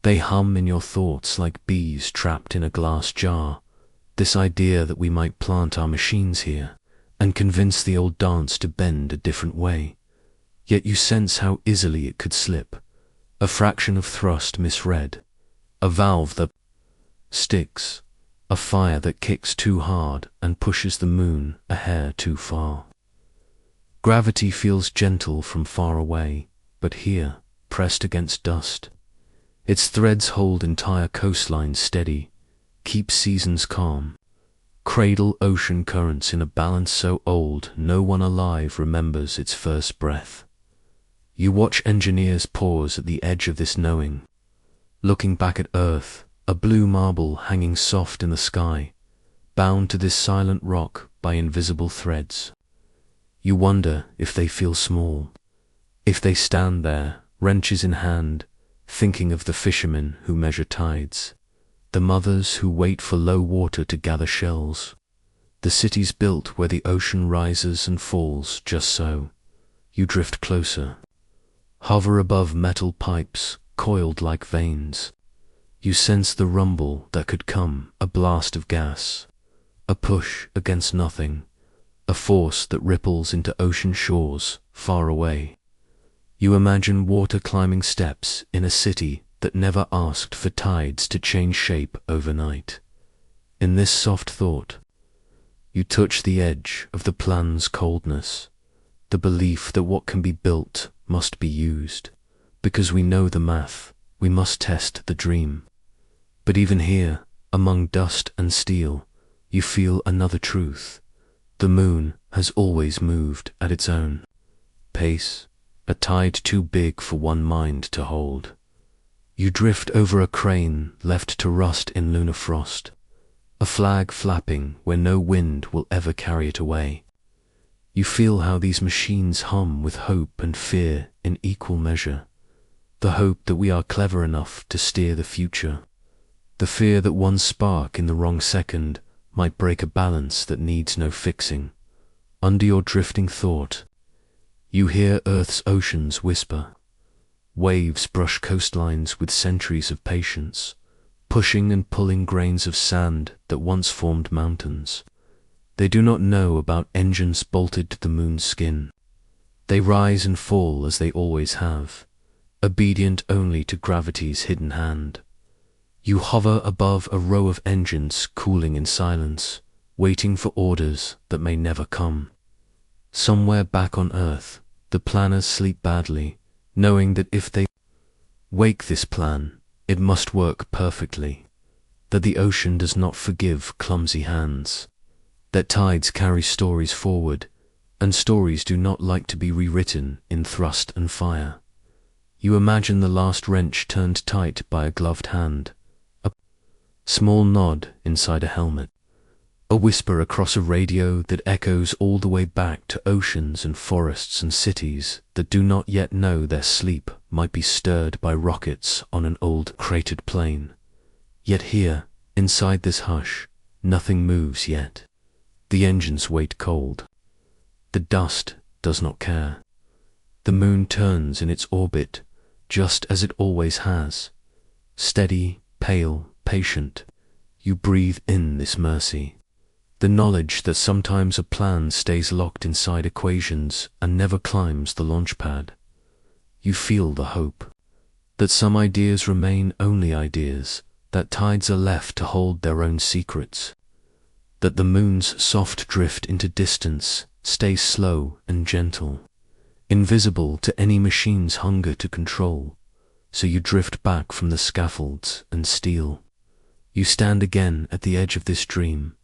They hum in your thoughts like bees trapped in a glass jar, this idea that we might plant our machines here and convince the old dance to bend a different way. Yet you sense how easily it could slip, a fraction of thrust misread, a valve that sticks, a fire that kicks too hard and pushes the moon a hair too far. Gravity feels gentle from far away, but here, pressed against dust, its threads hold entire coastlines steady, keep seasons calm, cradle ocean currents in a balance so old no one alive remembers its first breath. You watch engineers pause at the edge of this knowing, looking back at Earth, a blue marble hanging soft in the sky, bound to this silent rock by invisible threads. You wonder if they feel small, if they stand there, wrenches in hand, thinking of the fishermen who measure tides, the mothers who wait for low water to gather shells, the cities built where the ocean rises and falls just so. You drift closer, hover above metal pipes coiled like veins. You sense the rumble that could come, a blast of gas, a push against nothing, a force that ripples into ocean shores far away. You imagine water climbing steps in a city that never asked for tides to change shape overnight. In this soft thought, you touch the edge of the plan's coldness, the belief that what can be built must be used. Because we know the math, we must test the dream. But even here, among dust and steel, you feel another truth. The moon has always moved at its own pace, a tide too big for one mind to hold. You drift over a crane left to rust in lunar frost, a flag flapping where no wind will ever carry it away. You feel how these machines hum with hope and fear in equal measure. The hope that we are clever enough to steer the future. The fear that one spark in the wrong second might break a balance that needs no fixing. Under your drifting thought, you hear Earth's oceans whisper. Waves brush coastlines with centuries of patience, pushing and pulling grains of sand that once formed mountains. They do not know about engines bolted to the moon's skin. They rise and fall as they always have, obedient only to gravity's hidden hand. You hover above a row of engines cooling in silence, waiting for orders that may never come. Somewhere back on Earth, the planners sleep badly, knowing that if they wake this plan, it must work perfectly, that the ocean does not forgive clumsy hands, that tides carry stories forward, and stories do not like to be rewritten in thrust and fire. You imagine the last wrench turned tight by a gloved hand, a small nod inside a helmet, a whisper across a radio that echoes all the way back to oceans and forests and cities that do not yet know their sleep might be stirred by rockets on an old cratered plain. Yet here, inside this hush, nothing moves yet. The engines wait cold. The dust does not care. The moon turns in its orbit just as it always has. Steady, pale, patient, you breathe in this mercy. The knowledge that sometimes a plan stays locked inside equations and never climbs the launch pad. You feel the hope that some ideas remain only ideas, that tides are left to hold their own secrets, that the moon's soft drift into distance stays slow and gentle, invisible to any machine's hunger to control. So you drift back from the scaffolds and steel. You stand again at the edge of this dream,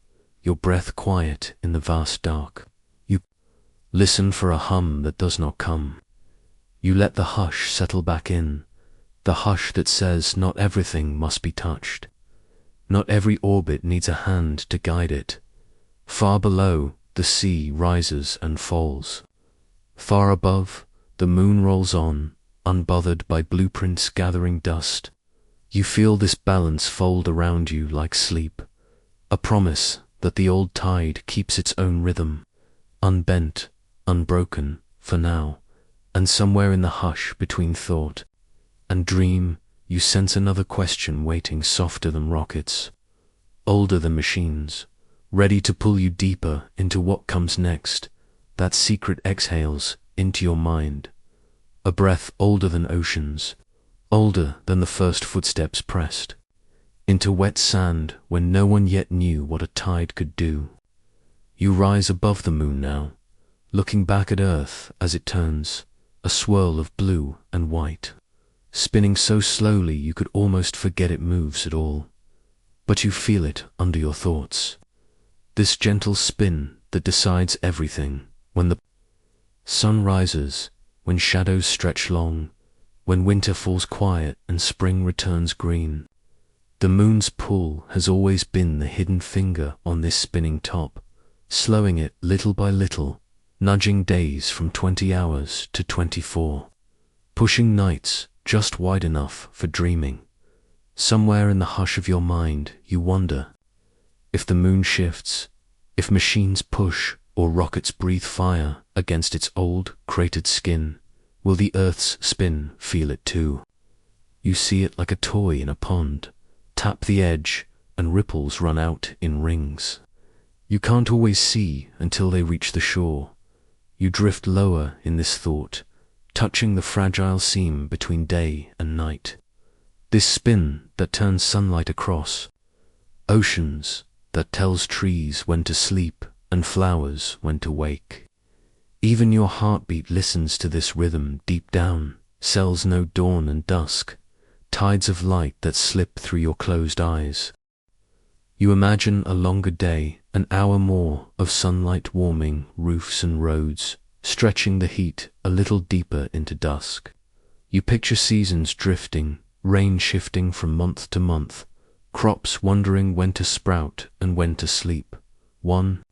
your breath quiet in the vast dark. You listen for a hum that does not come. You let the hush settle back in, the hush that says not everything must be touched. Not every orbit needs a hand to guide it. Far below, the sea rises and falls. Far above, the moon rolls on, unbothered by blueprints gathering dust. You feel this balance fold around you like sleep, a promise that the old tide keeps its own rhythm, unbent, unbroken, for now. And somewhere in the hush between thought and dream, you sense another question waiting, softer than rockets, older than machines, ready to pull you deeper into what comes next. That secret exhales into your mind, a breath older than oceans, older than the first footsteps pressed into wet sand when no one yet knew what a tide could do. You rise above the moon now, looking back at Earth as it turns, a swirl of blue and white, spinning so slowly you could almost forget it moves at all. But you feel it under your thoughts, this gentle spin that decides everything. When the sun rises, when shadows stretch long, when winter falls quiet and spring returns green, the moon's pull has always been the hidden finger on this spinning top, slowing it little by little, nudging days from 20 hours to 24, pushing nights just wide enough for dreaming. Somewhere in the hush of your mind, you wonder if the moon shifts, if machines push or rockets breathe fire against its old, cratered skin, will the Earth's spin feel it too? You see it like a toy in a pond, tap the edge and ripples run out in rings. You can't always see until they reach the shore. You drift lower in this thought, touching the fragile seam between day and night. This spin that turns sunlight across, oceans that tells trees when to sleep and flowers when to wake. Even your heartbeat listens to this rhythm deep down, cells know dawn and dusk, tides of light that slip through your closed eyes. You imagine a longer day, an hour more of sunlight warming roofs and roads, stretching the heat a little deeper into dusk. You picture seasons drifting, rain shifting from month to month, crops wondering when to sprout and when to sleep. One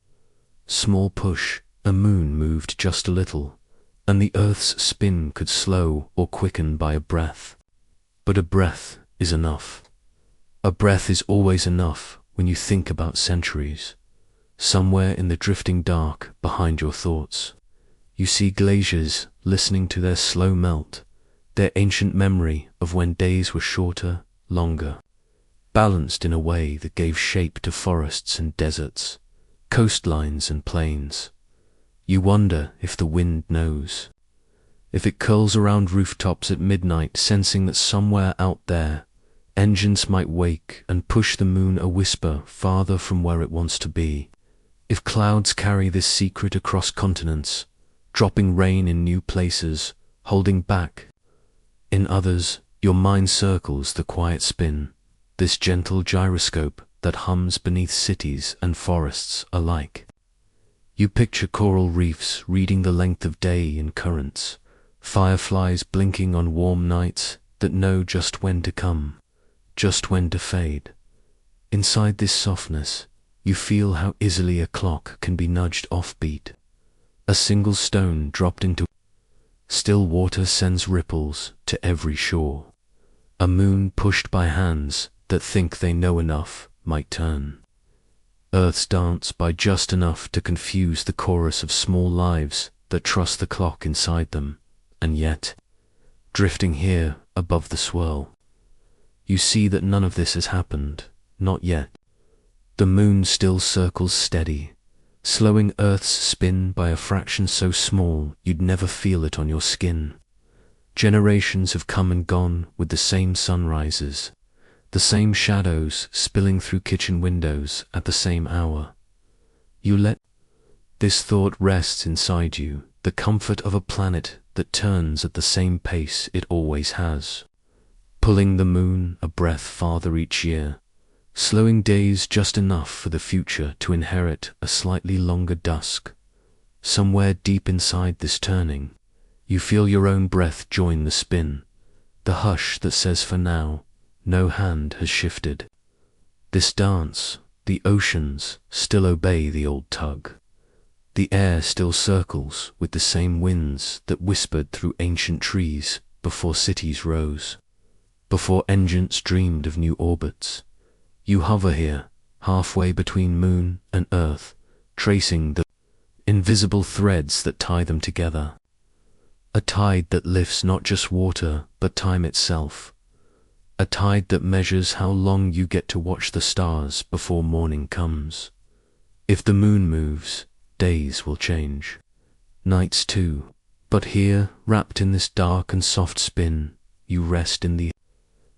small push, a moon moved just a little, and the Earth's spin could slow or quicken by a breath. But a breath is enough. A breath is always enough when you think about centuries. Somewhere in the drifting dark behind your thoughts, you see glaciers listening to their slow melt, their ancient memory of when days were shorter, longer, balanced in a way that gave shape to forests and deserts, coastlines and plains. You wonder if the wind knows, if it curls around rooftops at midnight, sensing that somewhere out there, engines might wake and push the moon a whisper farther from where it wants to be. If clouds carry this secret across continents, dropping rain in new places, holding back in others, your mind circles the quiet spin, this gentle gyroscope that hums beneath cities and forests alike. You picture coral reefs reading the length of day in currents, fireflies blinking on warm nights that know just when to come, just when to fade. Inside this softness, you feel how easily a clock can be nudged offbeat. A single stone dropped into still water sends ripples to every shore. A moon pushed by hands that think they know enough might turn. Earth's dance by just enough to confuse the chorus of small lives that trust the clock inside them, and yet, drifting here above the swirl, you see that none of this has happened, not yet. The moon still circles steady, slowing Earth's spin by a fraction so small you'd never feel it on your skin. Generations have come and gone with the same sunrises, the same shadows spilling through kitchen windows at the same hour. You let this thought rest inside you, the comfort of a planet that turns at the same pace it always has, pulling the moon a breath farther each year, slowing days just enough for the future to inherit a slightly longer dusk. Somewhere deep inside this turning, you feel your own breath join the spin, the hush that says for now, no hand has shifted. This dance, the oceans still obey the old tug. The air still circles with the same winds that whispered through ancient trees before cities rose, before engines dreamed of new orbits. You hover here, halfway between moon and earth, tracing the invisible threads that tie them together. A tide that lifts not just water, but time itself. A tide that measures how long you get to watch the stars before morning comes. If the moon moves, days will change. Nights too. But here, wrapped in this dark and soft spin, you rest in the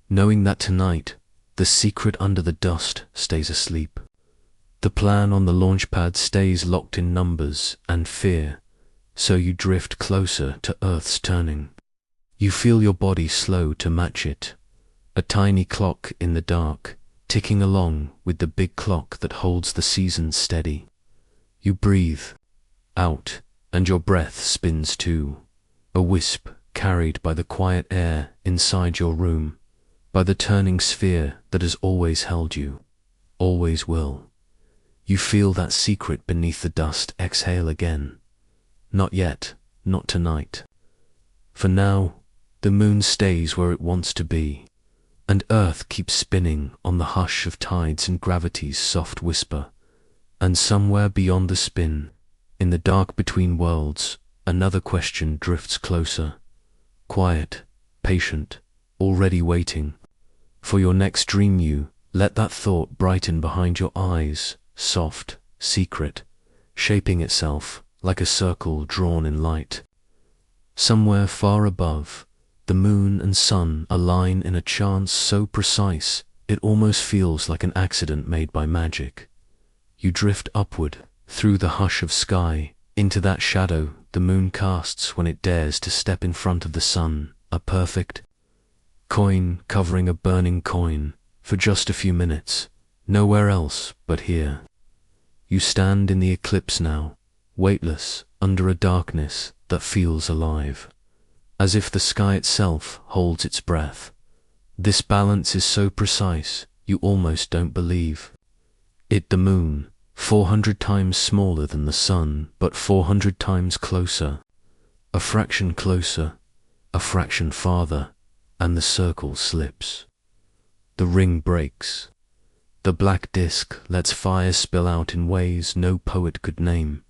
knowing that tonight, the secret under the dust stays asleep. The plan on the launch pad stays locked in numbers and fear, so you drift closer to Earth's turning. You feel your body slow to match it, a tiny clock in the dark, ticking along with the big clock that holds the seasons steady. You breathe out, and your breath spins too, a wisp carried by the quiet air inside your room, by the turning sphere that has always held you, always will. You feel that secret beneath the dust exhale again. Not yet, not tonight. For now, the moon stays where it wants to be, and Earth keeps spinning on the hush of tides and gravity's soft whisper. And somewhere beyond the spin, in the dark between worlds, another question drifts closer. Quiet, patient, already waiting. For your next dream you let that thought brighten behind your eyes, soft, secret, shaping itself like a circle drawn in light. Somewhere far above, the moon and sun align in a chance so precise it almost feels like an accident made by magic. You drift upward, through the hush of sky, into that shadow the moon casts when it dares to step in front of the sun, a perfect coin covering a burning coin, for just a few minutes, nowhere else but here. You stand in the eclipse now, weightless, under a darkness that feels alive, as if the sky itself holds its breath. This balance is so precise, you almost don't believe it. The moon, 400 times smaller than the sun, but 400 times closer. A fraction closer, a fraction farther, and the circle slips. The ring breaks. The black disk lets fire spill out in ways no poet could name.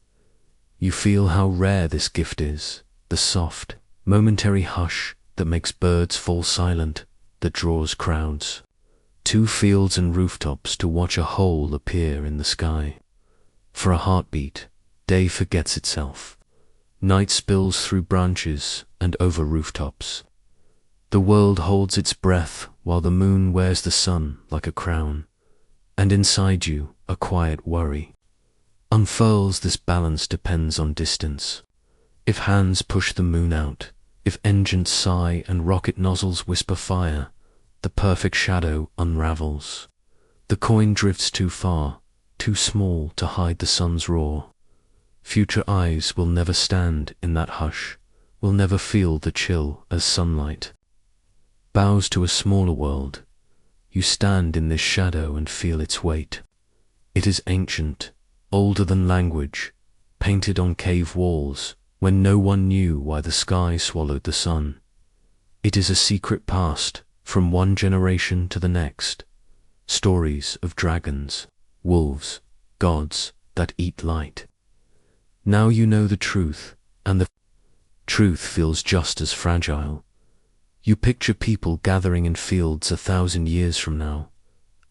You feel how rare this gift is, the soft, momentary hush that makes birds fall silent, that draws crowds. 2 fields and rooftops to watch a hole appear in the sky. For a heartbeat, day forgets itself. Night spills through branches and over rooftops. The world holds its breath while the moon wears the sun like a crown. And inside you, a quiet worry unfurls. This balance depends on distance. If hands push the moon out, if engines sigh and rocket nozzles whisper fire, the perfect shadow unravels. The coin drifts too far, too small to hide the sun's roar. Future eyes will never stand in that hush, will never feel the chill as sunlight bows to a smaller world. You stand in this shadow and feel its weight. It is ancient, older than language, painted on cave walls when no one knew why the sky swallowed the sun. It is a secret passed from one generation to the next. Stories of dragons, wolves, gods that eat light. Now you know the truth, and the truth feels just as fragile. You picture people gathering in fields 1,000 years from now,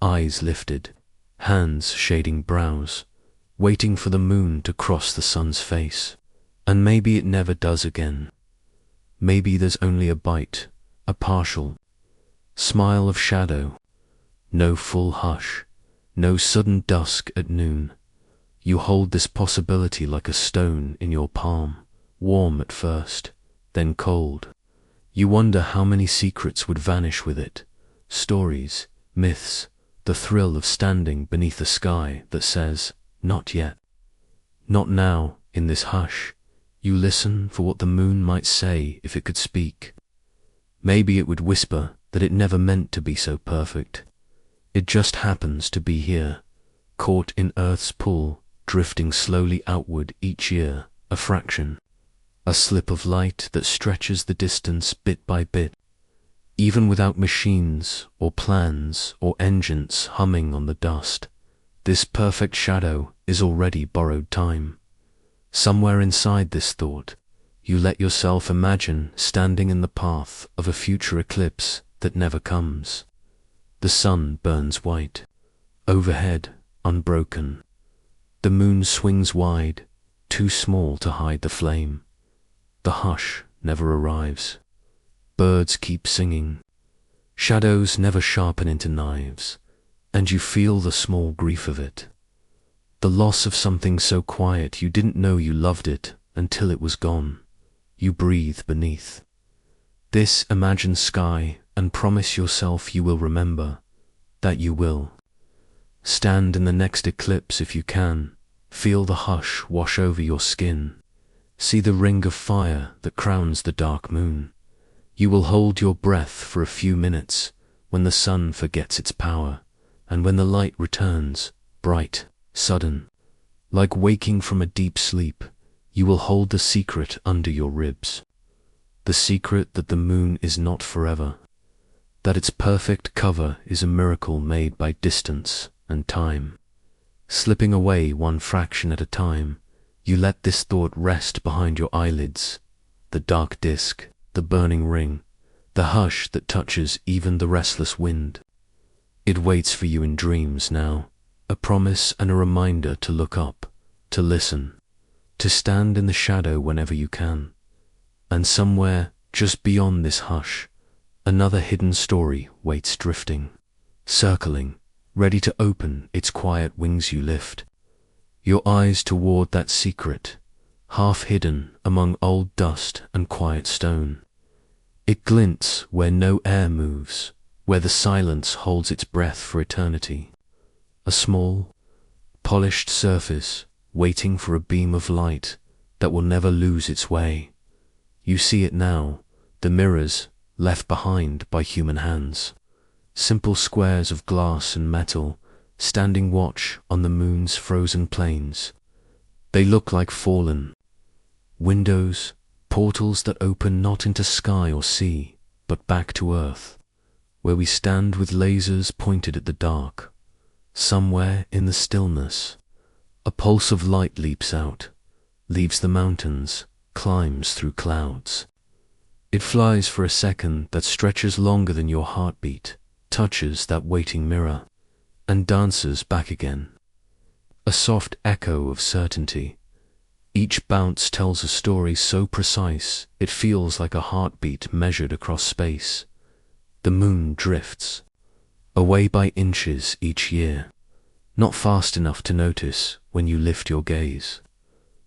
eyes lifted, hands shading brows, waiting for the moon to cross the sun's face. And maybe it never does again. Maybe there's only a bite, a partial smile of shadow, no full hush, no sudden dusk at noon. You hold this possibility like a stone in your palm, warm at first, then cold. You wonder how many secrets would vanish with it, stories, myths, the thrill of standing beneath a sky that says, not yet. Not now, in this hush. You listen for what the moon might say if it could speak. Maybe it would whisper that it never meant to be so perfect. It just happens to be here, caught in Earth's pull, drifting slowly outward each year, a fraction. A slip of light that stretches the distance bit by bit. Even without machines or plans or engines humming on the dust, this perfect shadow is already borrowed time. Somewhere inside this thought, you let yourself imagine standing in the path of a future eclipse that never comes. The sun burns white, overhead unbroken. The moon swings wide, too small to hide the flame. The hush never arrives. Birds keep singing. Shadows never sharpen into knives, and you feel the small grief of it. The loss of something so quiet you didn't know you loved it until it was gone. You breathe beneath this imagined sky and promise yourself you will remember, that you will. Stand in the next eclipse if you can. Feel the hush wash over your skin. See the ring of fire that crowns the dark moon. You will hold your breath for a few minutes when the sun forgets its power, and when the light returns, bright, sudden, like waking from a deep sleep, you will hold the secret under your ribs. The secret that the moon is not forever, that its perfect cover is a miracle made by distance and time. Slipping away one fraction at a time, you let this thought rest behind your eyelids, the dark disk, the burning ring, the hush that touches even the restless wind. It waits for you in dreams now, a promise and a reminder to look up, to listen, to stand in the shadow whenever you can. And somewhere, just beyond this hush, another hidden story waits drifting, circling, ready to open its quiet wings you lift. Your eyes toward that secret, half hidden among old dust and quiet stone. It glints where no air moves, where the silence holds its breath for eternity. A small, polished surface waiting for a beam of light that will never lose its way. You see it now, the mirrors left behind by human hands. Simple squares of glass and metal, standing watch on the moon's frozen plains. They look like fallen windows, portals that open not into sky or sea, but back to Earth, where we stand with lasers pointed at the dark. Somewhere in the stillness, a pulse of light leaps out, leaves the mountains, climbs through clouds. It flies for a second that stretches longer than your heartbeat, touches that waiting mirror, and dances back again. A soft echo of certainty. Each bounce tells a story so precise it feels like a heartbeat measured across space. The moon drifts, away by inches each year, not fast enough to notice when you lift your gaze,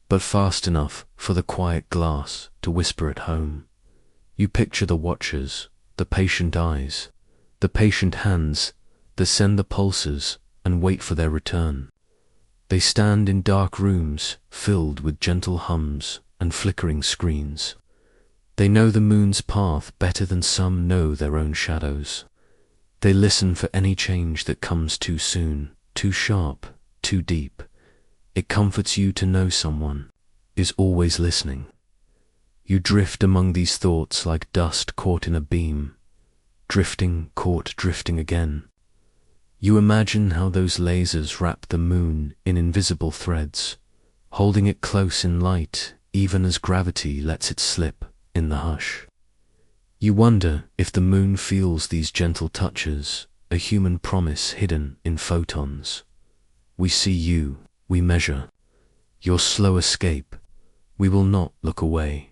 but fast enough for the quiet glass to whisper at home. You picture the watchers, the patient eyes, the patient hands that send the pulses and wait for their return. They stand in dark rooms filled with gentle hums and flickering screens. They know the moon's path better than some know their own shadows. They listen for any change that comes too soon, too sharp, too deep. It comforts you to know someone is always listening. You drift among these thoughts like dust caught in a beam, drifting, caught, drifting again. You imagine how those lasers wrap the moon in invisible threads, holding it close in light even as gravity lets it slip in the hush. You wonder if the moon feels these gentle touches, a human promise hidden in photons, We see you, we measure your slow escape. We will not look away.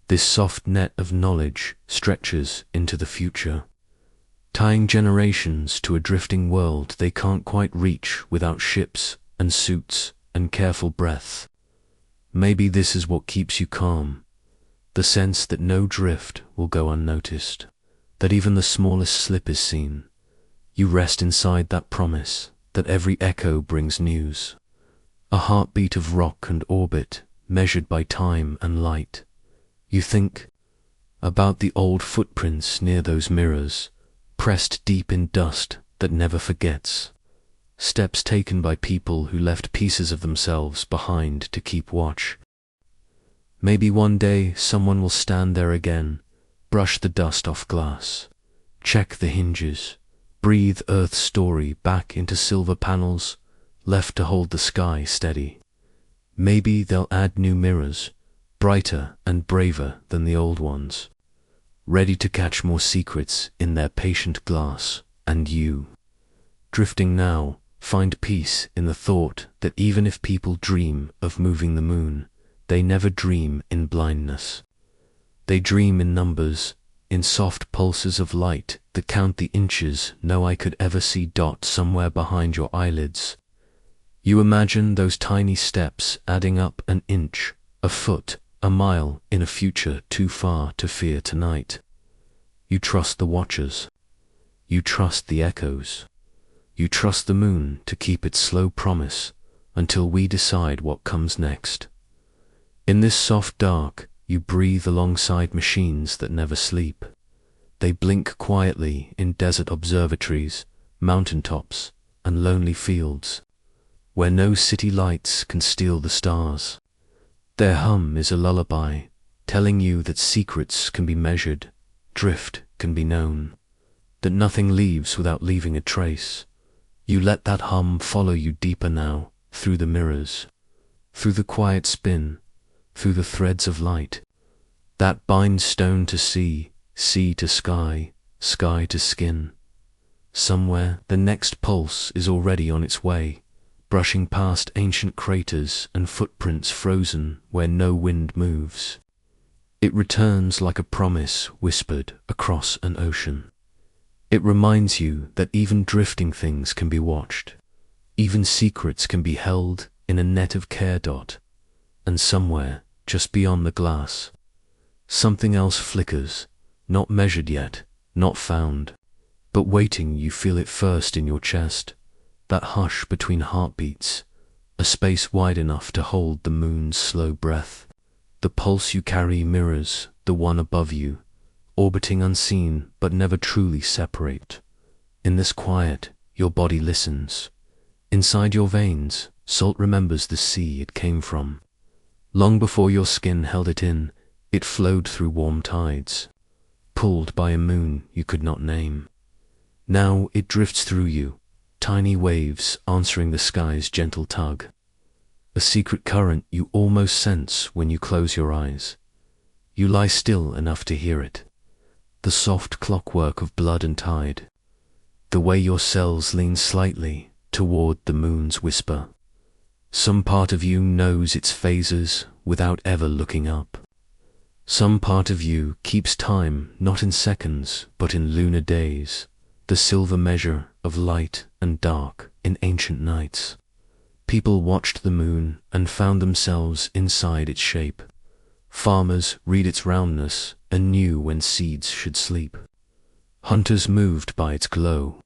This soft net of knowledge stretches into the future, tying generations to a drifting world they can't quite reach without ships and suits and careful breath. Maybe this is what keeps you calm, the sense that no drift will go unnoticed, that even the smallest slip is seen. You rest inside that promise that every echo brings news, a heartbeat of rock and orbit measured by time and light. You think about the old footprints near those mirrors, pressed deep in dust that never forgets, steps taken by people who left pieces of themselves behind to keep watch. Maybe one day someone will stand there again, brush the dust off glass, check the hinges, breathe Earth's story back into silver panels left to hold the sky steady. Maybe they'll add new mirrors, brighter and braver than the old ones, ready to catch more secrets in their patient glass. And you, drifting now, find peace in the thought that even if people dream of moving the moon, they never dream in blindness. They dream in numbers, in soft pulses of light that count the inches no eye could ever see dot somewhere behind your eyelids. You imagine those tiny steps adding up an inch, a foot, a mile in a future too far to fear tonight. You trust the watchers. You trust the echoes. You trust the moon to keep its slow promise until we decide what comes next. In this soft dark, you breathe alongside machines that never sleep. They blink quietly in desert observatories, mountaintops, and lonely fields, where no city lights can steal the stars. Their hum is a lullaby, telling you that secrets can be measured, drift can be known, that nothing leaves without leaving a trace. You let that hum follow you deeper now, through the mirrors, through the quiet spin, through the threads of light that bind stone to sea, sea to sky, sky to skin. Somewhere the next pulse is already on its way, brushing past ancient craters and footprints frozen where no wind moves. It returns like a promise whispered across an ocean. It reminds you that even drifting things can be watched, even secrets can be held in a net of care. And somewhere, just beyond the glass, something else flickers, not measured yet, not found, but waiting. You feel it first in your chest, that hush between heartbeats, a space wide enough to hold the moon's slow breath. The pulse you carry mirrors the one above you, orbiting unseen but never truly separate. In this quiet, your body listens. Inside your veins, salt remembers the sea it came from. Long before your skin held it in, it flowed through warm tides, pulled by a moon you could not name. Now it drifts through you, tiny waves answering the sky's gentle tug. A secret current you almost sense when you close your eyes. You lie still enough to hear it. The soft clockwork of blood and tide. The way your cells lean slightly toward the moon's whisper. Some part of you knows its phases without ever looking up. Some part of you keeps time not in seconds but in lunar days, the silver measure of light and dark in ancient nights. People watched the moon and found themselves inside its shape. Farmers read its roundness and knew when seeds should sleep. Hunters moved by its glow.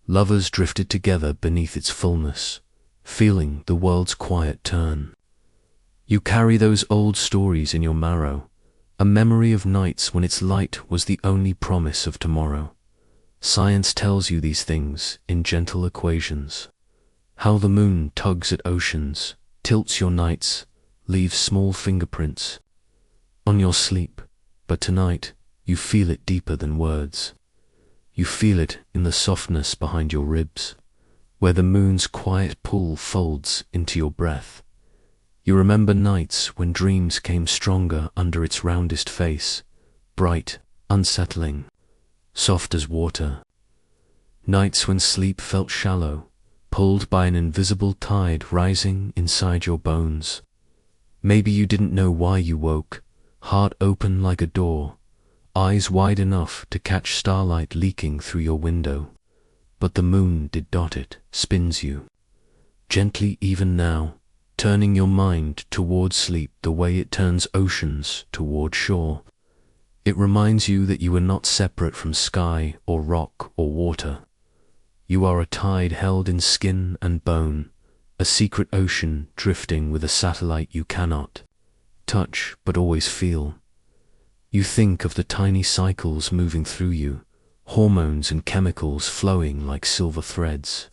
Lovers drifted together beneath its fullness, feeling the world's quiet turn. You carry those old stories in your marrow, a memory of nights when its light was the only promise of tomorrow. Science tells you these things in gentle equations. How the moon tugs at oceans, tilts your nights, leaves small fingerprints on your sleep, but tonight you feel it deeper than words. You feel it in the softness behind your ribs, where the moon's quiet pull folds into your breath. You remember nights when dreams came stronger under its roundest face, bright, unsettling, soft as water. Nights when sleep felt shallow, pulled by an invisible tide rising inside your bones. Maybe you didn't know why you woke, heart open like a door, eyes wide enough to catch starlight leaking through your window. But the moon did dot it, spins you, gently even now, turning your mind toward sleep the way it turns oceans toward shore. It reminds you that you are not separate from sky or rock or water. You are a tide held in skin and bone, a secret ocean drifting with a satellite you cannot touch but always feel. You think of the tiny cycles moving through you, hormones and chemicals flowing like silver threads.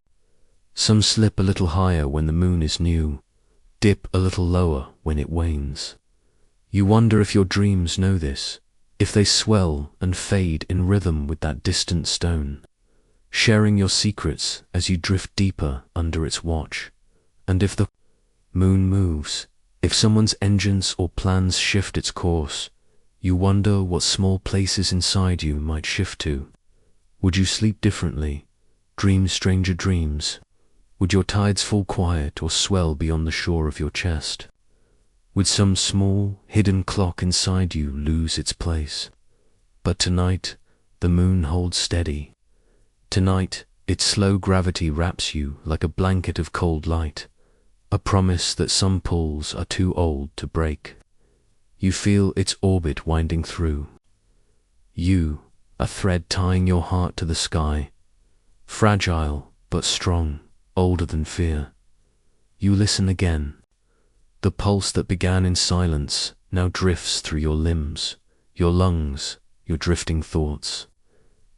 Some slip a little higher when the moon is new, dip a little lower when it wanes. You wonder if your dreams know this, if they swell and fade in rhythm with that distant stone, sharing your secrets as you drift deeper under its watch. And if the moon moves, if someone's engines or plans shift its course, you wonder what small places inside you might shift to. Would you sleep differently, dream stranger dreams? Would your tides fall quiet or swell beyond the shore of your chest? Would some small, hidden clock inside you lose its place? But tonight, the moon holds steady. Tonight, its slow gravity wraps you like a blanket of cold light, a promise that some pulls are too old to break. You feel its orbit winding through. You, a thread tying your heart to the sky, fragile but strong, older than fear. You listen again. The pulse that began in silence now drifts through your limbs, your lungs, your drifting thoughts.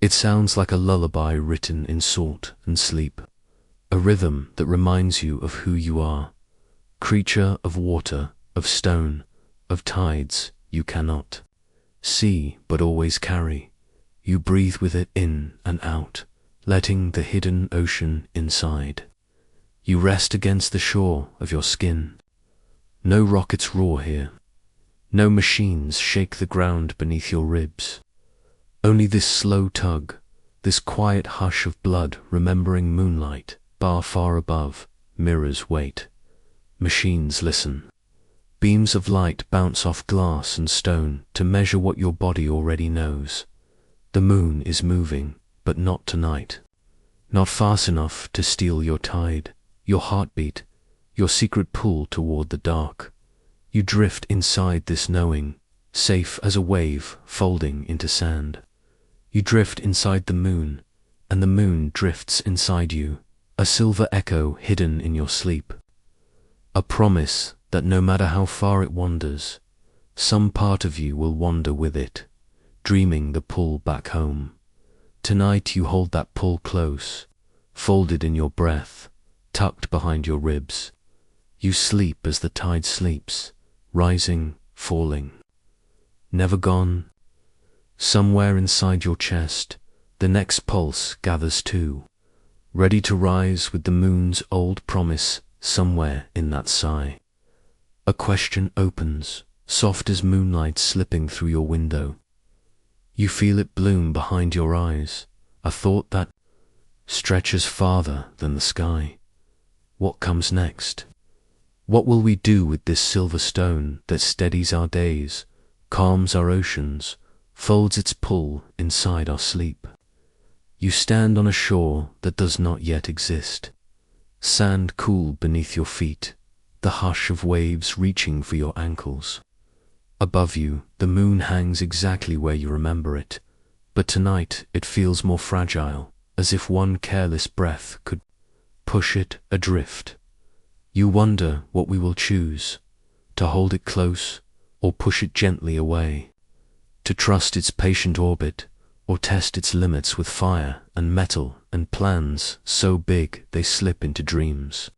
It sounds like a lullaby written in salt and sleep, a rhythm that reminds you of who you are, creature of water, of stone, of tides you cannot see but always carry. You breathe with it in and out, letting the hidden ocean inside. You rest against the shore of your skin. No rockets roar here. No machines shake the ground beneath your ribs. Only this slow tug, this quiet hush of blood remembering moonlight, bar far above, mirrors wait. Machines listen. Beams of light bounce off glass and stone to measure what your body already knows. The moon is moving, but not tonight. Not fast enough to steal your tide, your heartbeat, your secret pull toward the dark. You drift inside this knowing, safe as a wave folding into sand. You drift inside the moon, and the moon drifts inside you, a silver echo hidden in your sleep. A promise that no matter how far it wanders, some part of you will wander with it, dreaming the pull back home. Tonight you hold that pull close, folded in your breath, tucked behind your ribs. You sleep as the tide sleeps, rising, falling. Never gone. Somewhere inside your chest, the next pulse gathers too, ready to rise with the moon's old promise somewhere in that sigh. A question opens, soft as moonlight slipping through your window. You feel it bloom behind your eyes, a thought that stretches farther than the sky. What comes next? What will we do with this silver stone that steadies our days, calms our oceans, folds its pull inside our sleep? You stand on a shore that does not yet exist. Sand cool beneath your feet, the hush of waves reaching for your ankles. Above you, the moon hangs exactly where you remember it, but tonight it feels more fragile, as if one careless breath could push it adrift. You wonder what we will choose, to hold it close or push it gently away, to trust its patient orbit or test its limits with fire and metal and plans so big they slip into dreams.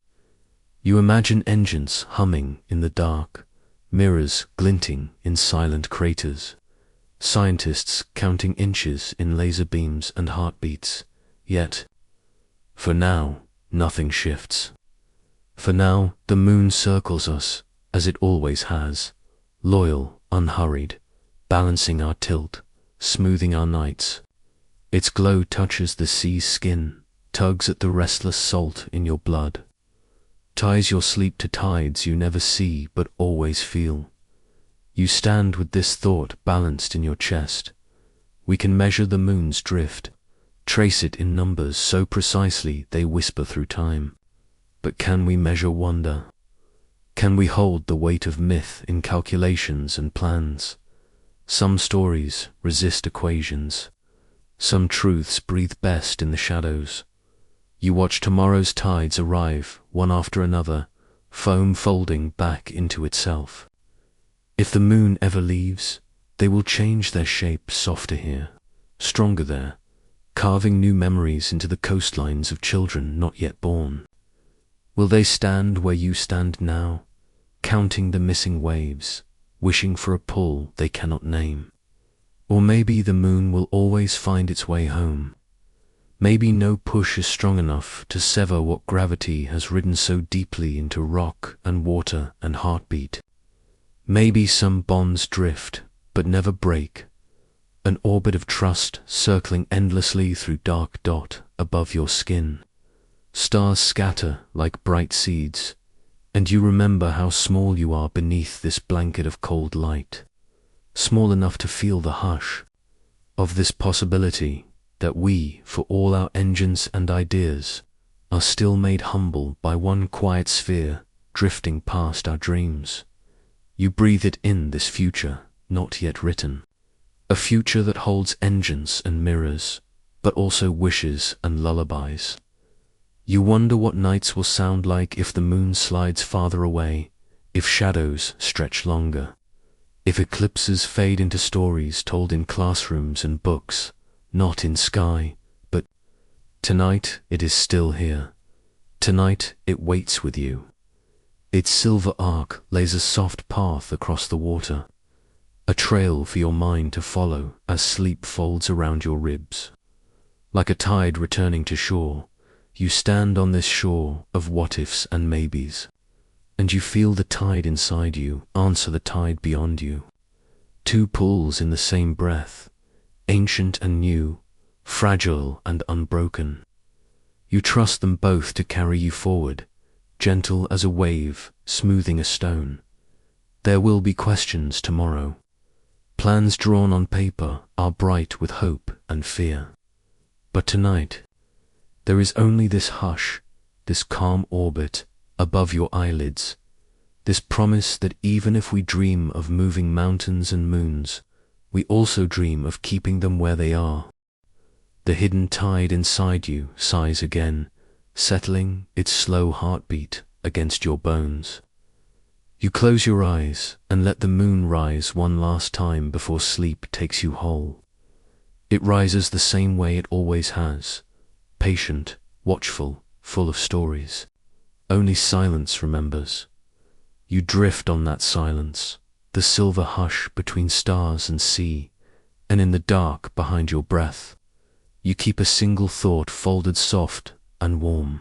You imagine engines humming in the dark, mirrors glinting in silent craters, scientists counting inches in laser beams and heartbeats, yet, for now, nothing shifts. For now, the moon circles us, as it always has, loyal, unhurried, balancing our tilt, smoothing our nights. Its glow touches the sea's skin, tugs at the restless salt in your blood, ties your sleep to tides you never see but always feel. You stand with this thought balanced in your chest. We can measure the moon's drift, trace it in numbers so precisely they whisper through time. But can we measure wonder? Can we hold the weight of myth in calculations and plans? Some stories resist equations. Some truths breathe best in the shadows. You watch tomorrow's tides arrive, one after another, foam folding back into itself. If the moon ever leaves, they will change their shape softer here, stronger there, carving new memories into the coastlines of children not yet born. Will they stand where you stand now, counting the missing waves, wishing for a pull they cannot name? Or maybe the moon will always find its way home. Maybe no push is strong enough to sever what gravity has ridden so deeply into rock and water and heartbeat. Maybe some bonds drift, but never break, an orbit of trust circling endlessly through dark dot above your skin. Stars scatter like bright seeds, and you remember how small you are beneath this blanket of cold light, small enough to feel the hush of this possibility that we, for all our engines and ideas, are still made humble by one quiet sphere drifting past our dreams. You breathe it in, this future not yet written, a future that holds engines and mirrors, but also wishes and lullabies. You wonder what nights will sound like if the moon slides farther away, if shadows stretch longer, if eclipses fade into stories told in classrooms and books, not in sky, but tonight it is still here. Tonight it waits with you. Its silver arc lays a soft path across the water, a trail for your mind to follow as sleep folds around your ribs. Like a tide returning to shore, you stand on this shore of what-ifs and maybes, and you feel the tide inside you answer the tide beyond you. Two pools in the same breath, ancient and new, fragile and unbroken. You trust them both to carry you forward, gentle as a wave smoothing a stone. There will be questions tomorrow. Plans drawn on paper are bright with hope and fear. But tonight, there is only this hush, this calm orbit above your eyelids, this promise that even if we dream of moving mountains and moons, we also dream of keeping them where they are. The hidden tide inside you sighs again, settling its slow heartbeat against your bones. You close your eyes and let the moon rise one last time before sleep takes you whole. It rises the same way it always has, patient, watchful, full of stories. Only silence remembers. You drift on that silence, the silver hush between stars and sea, and in the dark behind your breath, you keep a single thought folded soft and warm.